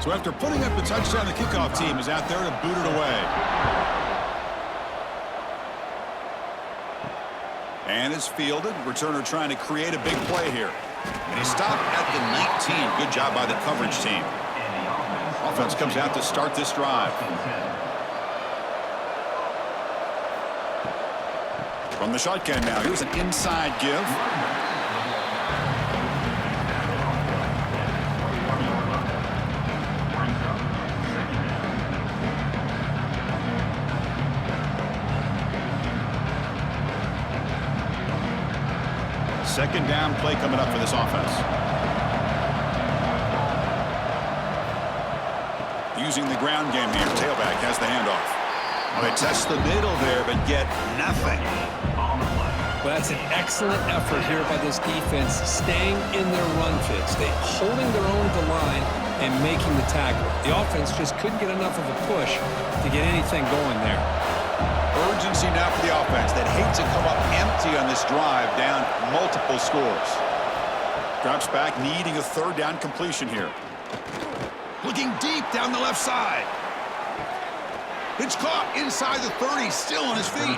So after putting up the touchdown, the kickoff team is out there to boot it away. And it's fielded. Returner trying to create a big play here. And he stopped at the 19. Good job by the coverage team. Offense comes out to start this drive. From the shotgun now, here's an inside give. Second down play coming up for this offense. Using the ground game here. Tailback has the handoff. Well, they test the middle there, but get nothing. Well, that's an excellent effort here by this defense, staying in their run fits. They holding their own at the line and making the tackle. The offense just couldn't get enough of a push to get anything going there. Urgency now for the offense that hates to come up empty on this drive, down multiple scores. Drops back, needing a third down completion here. Looking deep down the left side. It's caught inside the 30, still on his feet.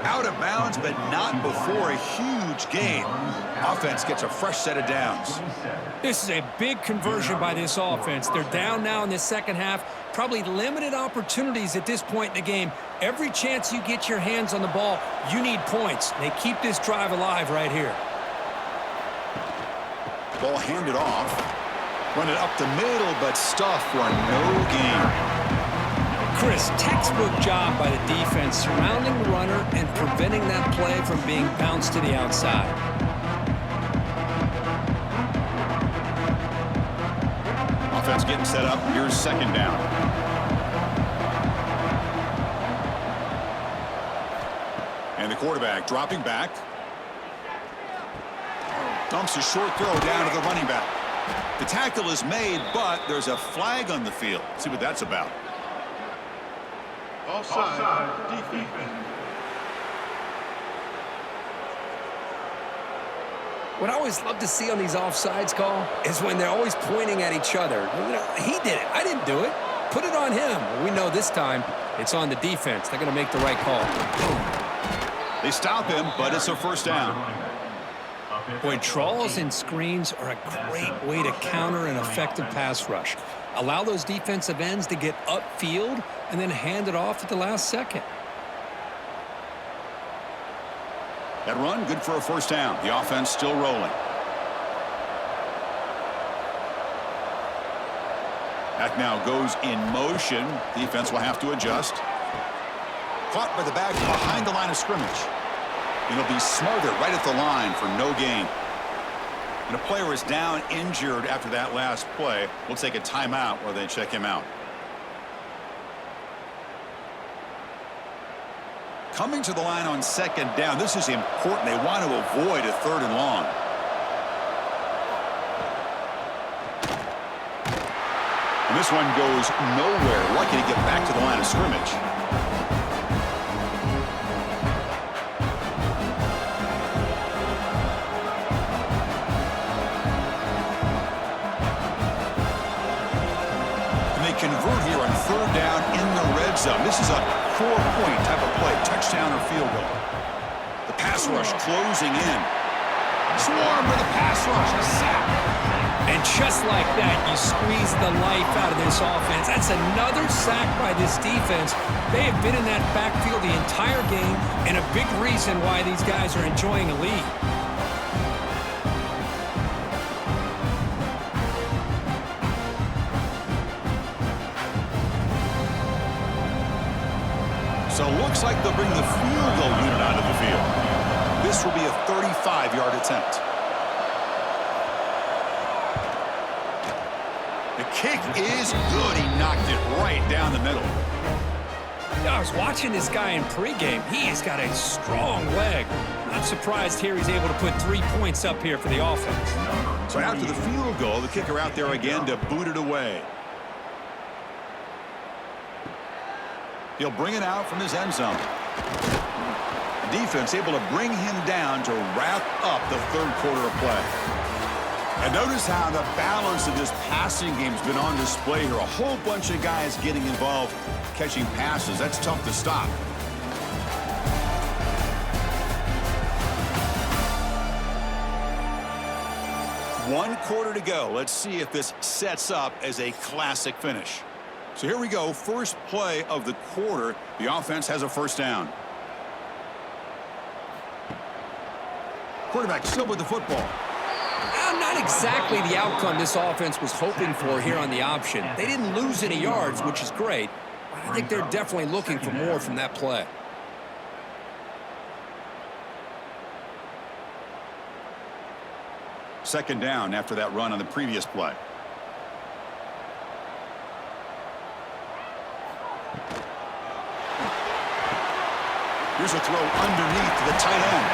Out of bounds, but not before a huge gain. Offense gets a fresh set of downs. This is a big conversion by this offense. They're down now in the second half. Probably limited opportunities at this point in the game. Every chance you get your hands on the ball, you need points. They keep this drive alive right here. Ball handed off. Run it up the middle, but stuffed for no gain. Chris, textbook job by the defense surrounding the runner and preventing that play from being bounced to the outside. Offense getting set up. Here's second down. And the quarterback dropping back. Dumps a short throw down to the running back. The tackle is made, but there's a flag on the field. Let's see what that's about. Offside. Defense. What I always love to see on these offsides call is when they're always pointing at each other. You know, he did it. I didn't do it. Put it on him. We know this time it's on the defense. They're going to make the right call. They stop him, but it's a first down. Boy, draws and screens are a great way to counter an effective pass rush. Allow those defensive ends to get upfield and then hand it off at the last second. That run, good for a first down. The offense still rolling. Back now goes in motion. Defense will have to adjust. Caught by the back behind the line of scrimmage. It'll be smothered right at the line for no gain. And a player is down injured after that last play. We'll take a timeout while they check him out. Coming to the line on second down. This is important. They want to avoid a third and long. And this one goes nowhere. Lucky to get back to the line of scrimmage. Convert here on third down in the red zone. This is a 4-point type of play, touchdown or field goal. The pass rush closing in. Swarm with the pass rush, a sack. And just like that, you squeeze the life out of this offense. That's another sack by this defense. They have been in that backfield the entire game, and a big reason why these guys are enjoying a lead. So it looks like they'll bring the field goal unit onto the field. This will be a 35-yard attempt. The kick is good. He knocked it right down the middle. I was watching this guy in pregame. He has got a strong leg. Not surprised here he's able to put 3 points up here for the offense. So after the field goal, the kicker out there again to boot it away. He'll bring it out from his end zone. The defense able to bring him down to wrap up the third quarter of play. And notice how the balance of this passing game has been on display here. A whole bunch of guys getting involved, catching passes. That's tough to stop. 1 quarter to go. Let's see if this sets up as a classic finish. So here we go. First play of the quarter. The offense has a first down. Quarterback still with the football. Not exactly the outcome this offense was hoping for here on the option. They didn't lose any yards, which is great. I think they're definitely looking for more from that play. Second down after that run on the previous play. Here's a throw underneath to the tight end.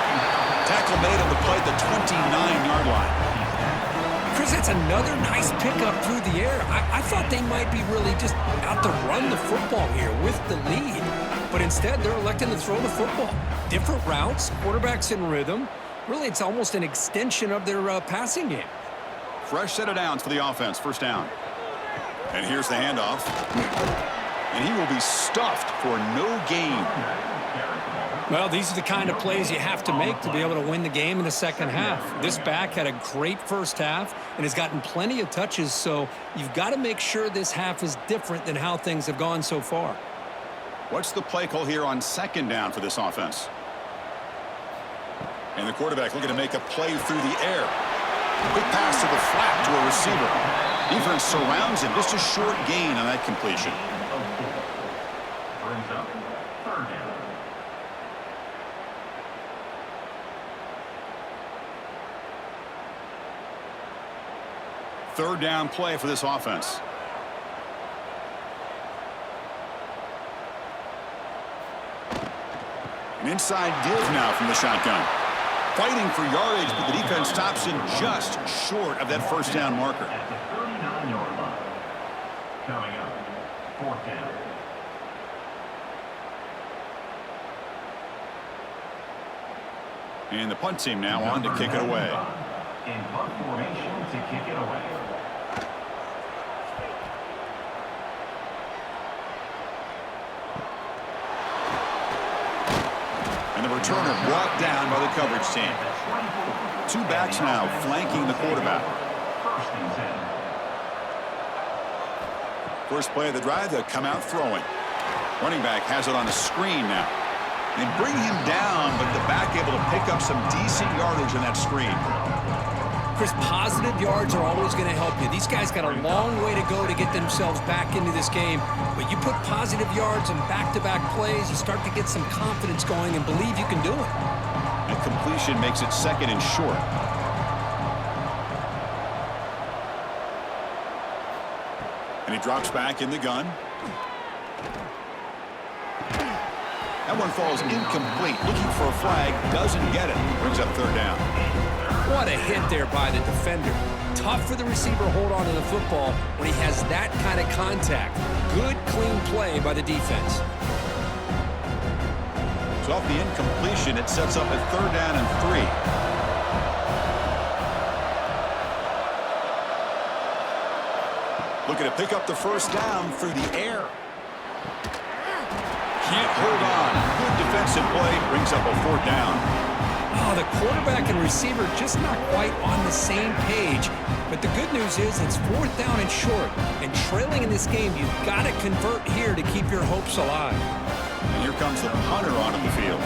Tackle made on the play at the 29-yard line. Chris, that's another nice pickup through the air. I thought they might be really just out to run the football here with the lead. But instead, they're electing to throw the football. Different routes, quarterbacks in rhythm. Really, it's almost an extension of their passing game. Fresh set of downs for the offense. First down. And here's the handoff. And he will be stuffed for no gain. Well, these are the kind of plays you have to make to be able to win the game in the second half. This back had a great first half and has gotten plenty of touches, so you've got to make sure this half is different than how things have gone so far. What's the play call here on second down for this offense? And the quarterback looking to make a play through the air. Quick pass to the flat to a receiver. Defense surrounds him. Just a short gain on that completion. Brings up third down. Third down play for this offense. An inside give now from the shotgun. Fighting for yardage, but the defense stops him just short of that first down marker. At the 39-yard line. Coming up, fourth down. And the punt team now on to kick it away. In punt formation to kick it away. And the returner brought down by the coverage team. Two backs now flanking the quarterback. First and 10. First play of the drive, they'll come out throwing. Running back has it on the screen now. They bring him down, but the back able to pick up some decent yardage on that screen. Chris, positive yards are always going to help you. These guys got a long way to go to get themselves back into this game. But you put positive yards and back-to-back plays, you start to get some confidence going and believe you can do it. And completion makes it second and short. And he drops back in the gun. That one falls incomplete. Looking for a flag, doesn't get it. Brings up third down. What a hit there by the defender. Tough for the receiver to hold on to the football when he has that kind of contact. Good, clean play by the defense. So off the incompletion, it sets up a third down and 3. Looking to pick up the first down through the air. Can't hold on. Good defensive play. Brings up a fourth down. Oh, the quarterback and receiver just not quite on the same page. But the good news is it's fourth down and short. And trailing in this game, you've got to convert here to keep your hopes alive. And here comes the punter onto the field.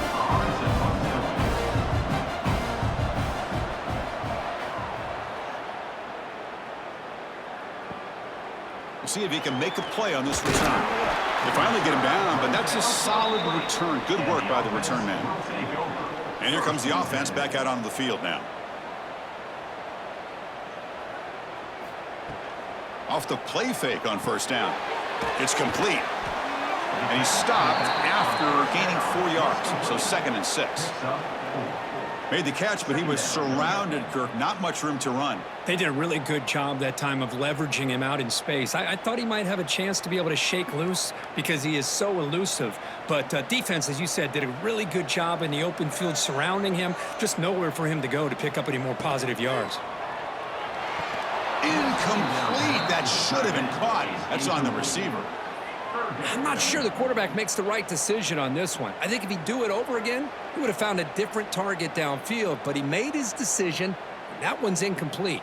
We'll see if he can make a play on this return. They finally get him down, but that's a solid return. Good work by the return man. And here comes the offense back out onto the field now. Off the play fake on first down. It's complete. And he's stopped after gaining 4 yards. So second and 6. Made the catch, but he was surrounded, Kirk. Not much room to run. They did a really good job that time of leveraging him out in space. I thought he might have a chance to be able to shake loose because he is so elusive. But defense, as you said, did a really good job in the open field surrounding him. Just nowhere for him to go to pick up any more positive yards. Incomplete. That should have been caught. That's on the receiver. I'm not sure the quarterback makes the right decision on this one. I think if he'd do it over again, he would have found a different target downfield, but he made his decision, and that one's incomplete.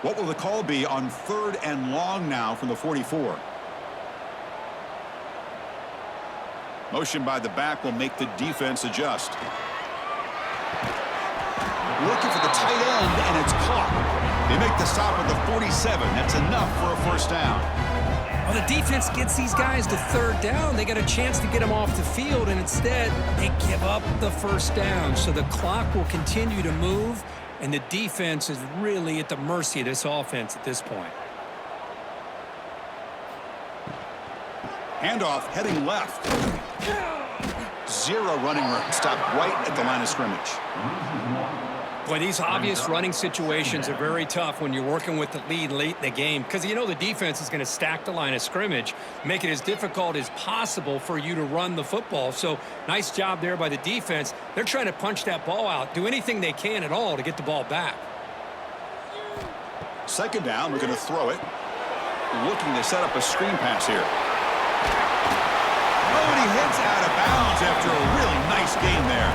What will the call be on 3rd and long now from the 44? Motion by the back will make the defense adjust. Looking for the tight end, and it's caught. They make the stop at the 47. That's enough for a first down. Well, the defense gets these guys to 3rd down. They got a chance to get them off the field, and instead they give up the first down. So the clock will continue to move, and the defense is really at the mercy of this offense at this point. Handoff heading left. 0 running room. Stop right at the line of scrimmage. Boy, these obvious running situations are very tough when you're working with the lead late in the game because you know the defense is going to stack the line of scrimmage, make it as difficult as possible for you to run the football. So nice job there by the defense. They're trying to punch that ball out, do anything they can at all to get the ball back. 2nd down, we're going to throw it. Looking to set up a screen pass here. Oh, and he heads out of bounds after a really nice game there.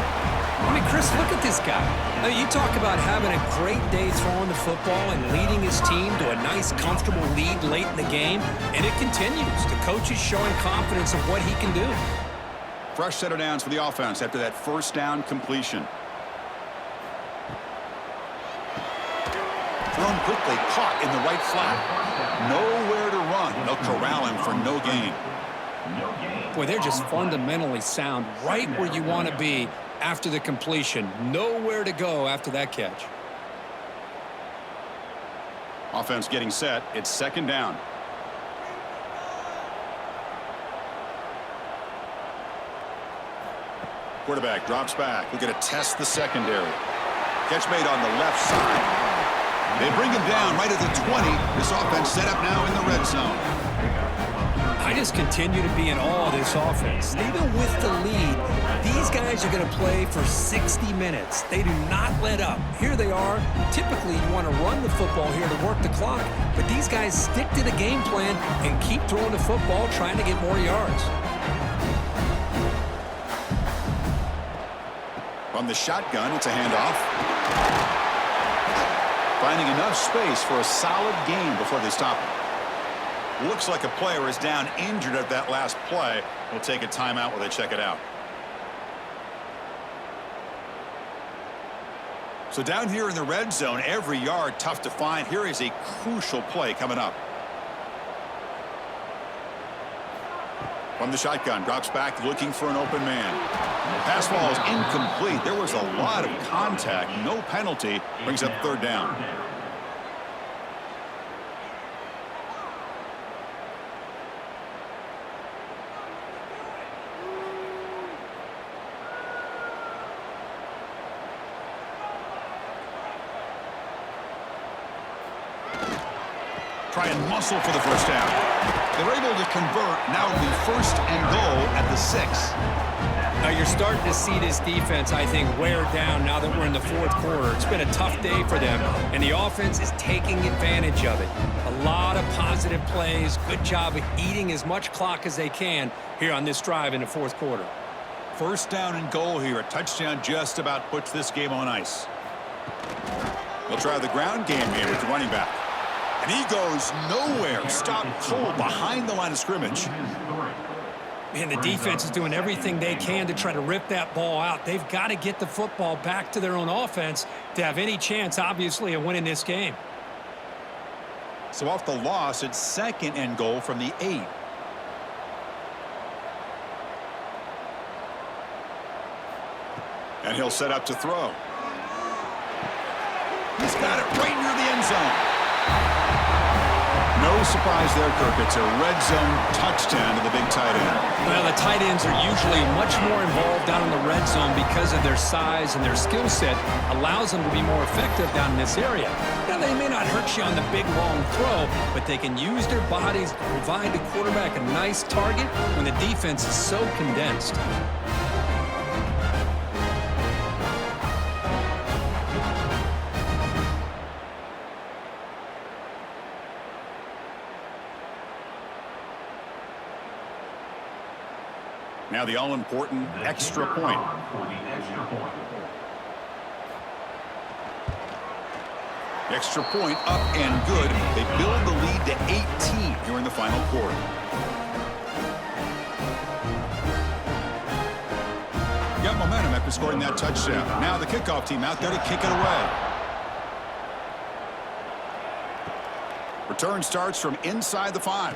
I mean, Chris, look at this guy. I mean, you talk about having a great day throwing the football and leading his team to a nice, comfortable lead late in the game, and it continues. The coach is showing confidence of what he can do. Fresh set of downs for the offense after that 1st down completion. Thrown quickly, caught in the right flat. Nowhere to run. They'll corral him for no gain. Boy, they're just fundamentally sound right where you want to be after the completion. Nowhere to go after that catch. Offense getting set. It's 2nd down. Quarterback drops back. We're going to test the secondary. Catch made on the left side. They bring him down right at the 20. This offense set up now in the red zone. I just continue to be in awe of this offense. Even with the lead, these guys are going to play for 60 minutes. They do not let up. Here they are. Typically, you want to run the football here to work the clock, but these guys stick to the game plan and keep throwing the football, trying to get more yards. From the shotgun, it's a handoff. Finding enough space for a solid gain before they stop it. Looks like a player is down injured at that last play. We'll take a timeout while they check it out. So down here in the red zone, every yard tough to find. Here is a crucial play coming up. From the shotgun, drops back looking for an open man. Pass ball is incomplete. There was a lot of contact. No penalty. Brings up 3rd down. Try and muscle for the first down. They're able to convert. Now it'll be 1st and goal at the 6. Now you're starting to see this defense, I think, wear down now that we're in the 4th quarter. It's been a tough day for them, and the offense is taking advantage of it. A lot of positive plays. Good job of eating as much clock as they can here on this drive in the 4th quarter. 1st down and goal here. A touchdown just about puts this game on ice. They'll try the ground game here with the running back. And he goes nowhere. Stop cold behind the line of scrimmage. And the defense is doing everything they can to try to rip that ball out. They've got to get the football back to their own offense to have any chance, obviously, of winning this game. So off the loss, it's 2nd and goal from the 8. And he'll set up to throw. He's got it right near the end zone. No surprise there, Kirk. It's a red zone touchdown to the big tight end. Well, the tight ends are usually much more involved down in the red zone because of their size and their skill set allows them to be more effective down in this area. Now, they may not hurt you on the big, long throw, but they can use their bodies to provide the quarterback a nice target when the defense is so condensed. Now the all-important extra point. Extra point up and good. They build the lead to 18 here in the final quarter. Got momentum after scoring that touchdown. Now the kickoff team out there to kick it away. Return starts from inside the 5.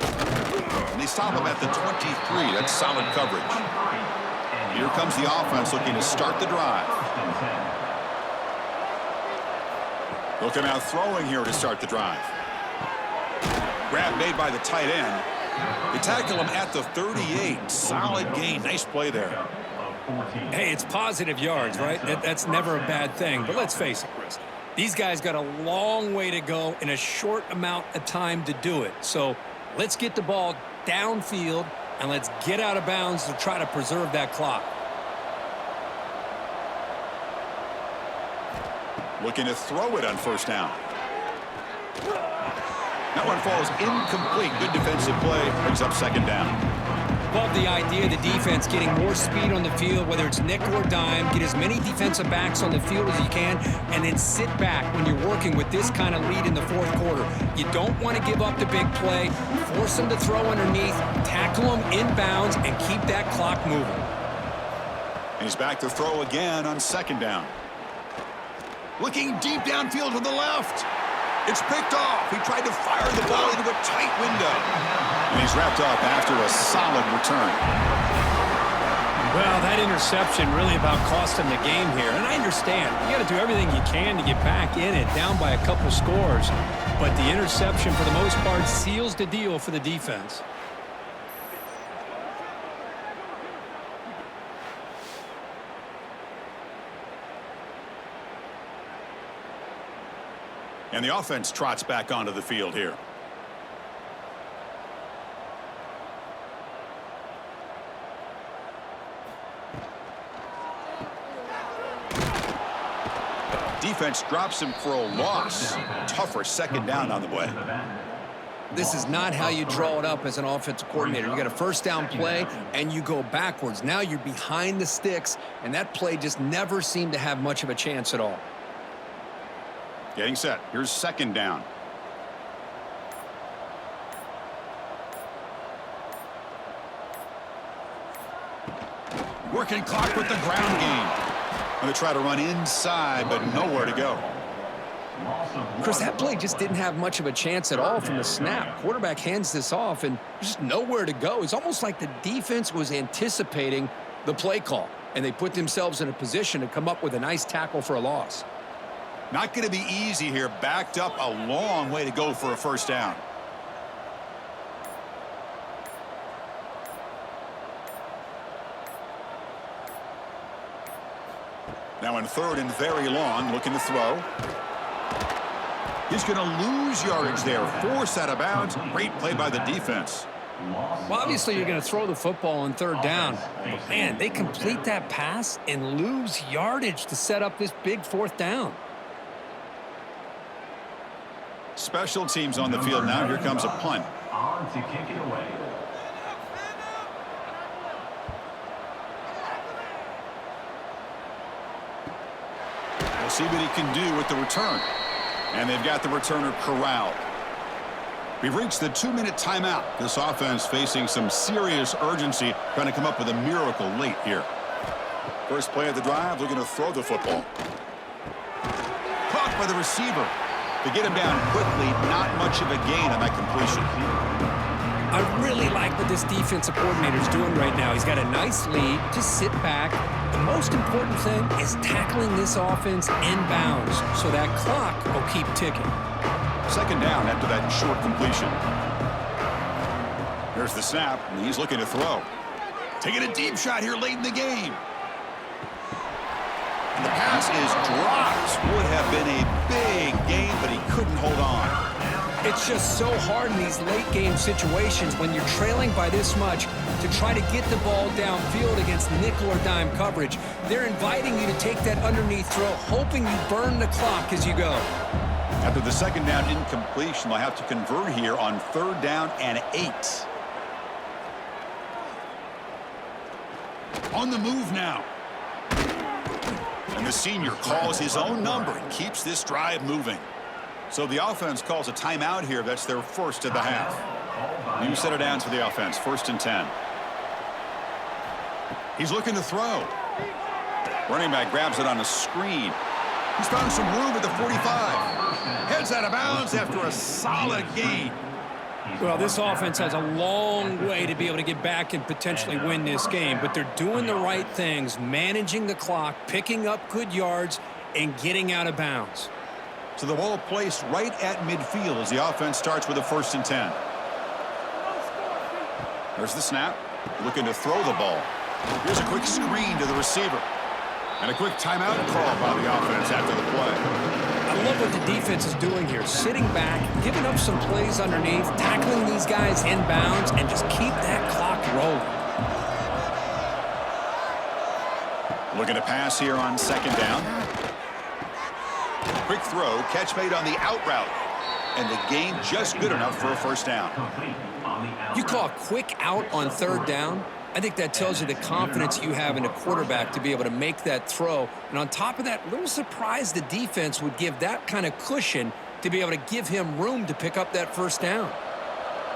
And they stop him at the 23. That's solid coverage. Here comes the offense looking to start the drive. Looking out throwing here to start the drive. Grab made by the tight end. They tackle him at the 38. Solid gain. Nice play there. Hey, it's positive yards, right? That's never a bad thing. But let's face it, Chris. These guys got a long way to go in a short amount of time to do it. So let's get the ball downfield and let's get out of bounds to try to preserve that clock. Looking to throw it on first down. That one falls incomplete. Good defensive play. Brings up second down. Love the idea of the defense getting more speed on the field, whether it's nickel or dime. Get as many defensive backs on the field as you can, and then sit back when you're working with this kind of lead in the fourth quarter. You don't want to give up the big play. Force them to throw underneath, tackle them inbounds, and keep that clock moving. And he's back to throw again on second down. Looking deep downfield to the left. It's picked off. He tried to fire the ball into a tight window. And he's wrapped up after a solid return. Well, that interception really about cost him the game here. And I understand. You got to do everything you can to get back in it, down by a couple scores. But the interception, for the most part, seals the deal for the defense. And the offense trots back onto the field here. Defense drops him for a loss. Tougher second down on the way. This is not how you draw it up as an offensive coordinator. You got a first down play, and you go backwards. Now you're behind the sticks, and that play just never seemed to have much of a chance at all. Getting set. Here's second down. Working clock with the ground game. Going to try to run inside, but nowhere to go. Chris, that play just didn't have much of a chance at all from the snap. Quarterback hands this off, and just nowhere to go. It's almost like the defense was anticipating the play call, and they put themselves in a position to come up with a nice tackle for a loss. Not going to be easy here. Backed up a long way to go for a first down. Now in third and very long, looking to throw. He's going to lose yardage there. Forced out of bounds. Great play by the defense. Well, obviously you're going to throw the football on third down. But man, they complete that pass and lose yardage to set up this big fourth down. Special teams on the field now. Here comes a punt. On to kick it away. We'll see what he can do with the return. And they've got the returner corralled. We've reached the 2-minute timeout. This offense facing some serious urgency, trying to come up with a miracle late here. First play of the drive, looking to throw the football. Caught by the receiver. To get him down quickly, not much of a gain on that completion. I really like what this defensive coordinator is doing right now. He's got a nice lead. Just sit back. The most important thing is tackling this offense inbounds so that clock will keep ticking. Second down after that short completion. There's the snap, and he's looking to throw. Taking a deep shot here late in the game. And the pass is dropped. Would have been a big game, but he couldn't hold on. It's just so hard in these late game situations when you're trailing by this much to try to get the ball downfield against nickel or dime coverage. They're inviting you to take that underneath throw, hoping you burn the clock as you go. After the second down incompletion, they'll have to convert here on third down and 8. On the move now. And the senior calls his own number and keeps this drive moving. So the offense calls a timeout here. That's their first of the half. New set of downs for the offense. 1st and 10. He's looking to throw. Running back grabs it on a screen. He's found some room at the 45. Heads out of bounds after a solid gain. Well, this offense has a long way to be able to get back and potentially win this game, but they're doing the right things, managing the clock, picking up good yards, and getting out of bounds. So the ball placed right at midfield as the offense starts with a 1st and 10. There's the snap. Looking to throw the ball. Here's a quick screen to the receiver. And a quick timeout call by the offense after the play. I love what the defense is doing here. Sitting back, giving up some plays underneath, tackling these guys in bounds, and just keep that clock rolling. Looking to pass here on 2nd down. Quick throw, catch made on the out route. And the gain just good enough for a 1st down. You call a quick out on 3rd down? I think that tells you the confidence you have in a quarterback to be able to make that throw. And on top of that, a little surprised the defense would give that kind of cushion to be able to give him room to pick up that 1st down.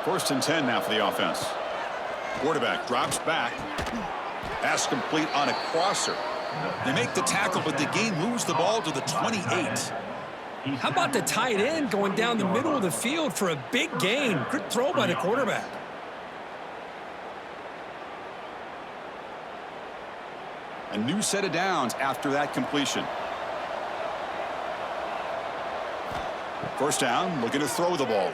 1st and 10 now for the offense. Quarterback drops back. Pass complete on a crosser. They make the tackle, but the gain moves the ball to the 28. How about the tight end going down the middle of the field for a big gain? Good throw by the quarterback. A new set of downs after that completion. 1st down, looking to throw the ball.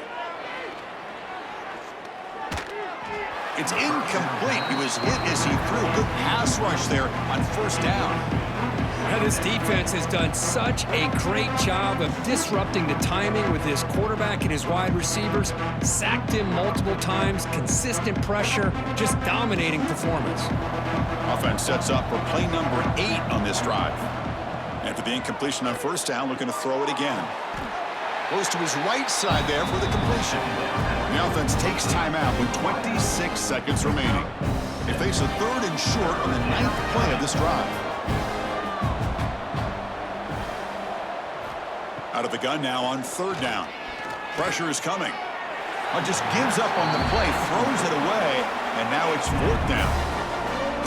It's incomplete. He was hit as he threw. Good pass rush there on 1st down. Now, this defense has done such a great job of disrupting the timing with his quarterback and his wide receivers. Sacked him multiple times, consistent pressure, just dominating performance. Offense sets up for play number 8 on this drive. After the incompletion on 1st down, looking to throw it again. Goes to his right side there for the completion. The offense takes timeout with 26 seconds remaining. They face a 3rd and short on the 9th play of this drive. Out of the gun now on 3rd down. Pressure is coming. Just gives up on the play, throws it away, and now it's 4th down.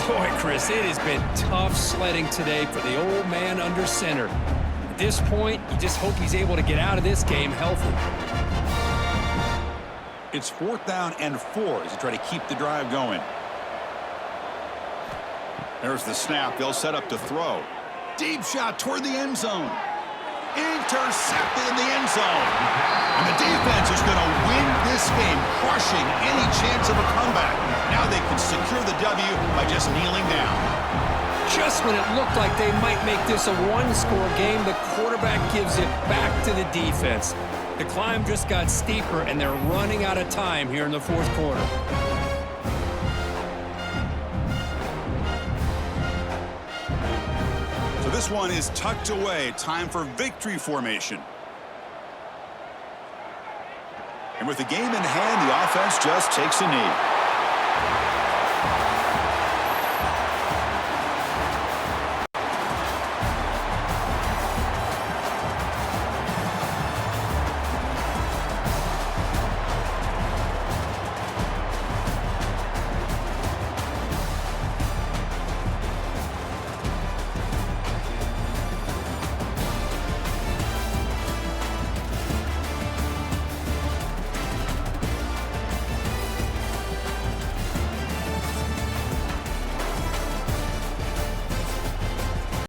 Boy, Chris, it has been tough sledding today for the old man under center. At this point, you just hope he's able to get out of this game healthy. It's 4th down and 4 as they try to keep the drive going. There's the snap. They'll set up to throw. Deep shot toward the end zone. Intercepted in the end zone. And the defense is going to win this game, crushing any chance of a comeback. Now they can secure the W by just kneeling down. Just when it looked like they might make this a one-score game, the quarterback gives it back to the defense. The climb just got steeper, and they're running out of time here in the 4th quarter. So this one is tucked away. Time for victory formation. And with the game in hand, the offense just takes a knee.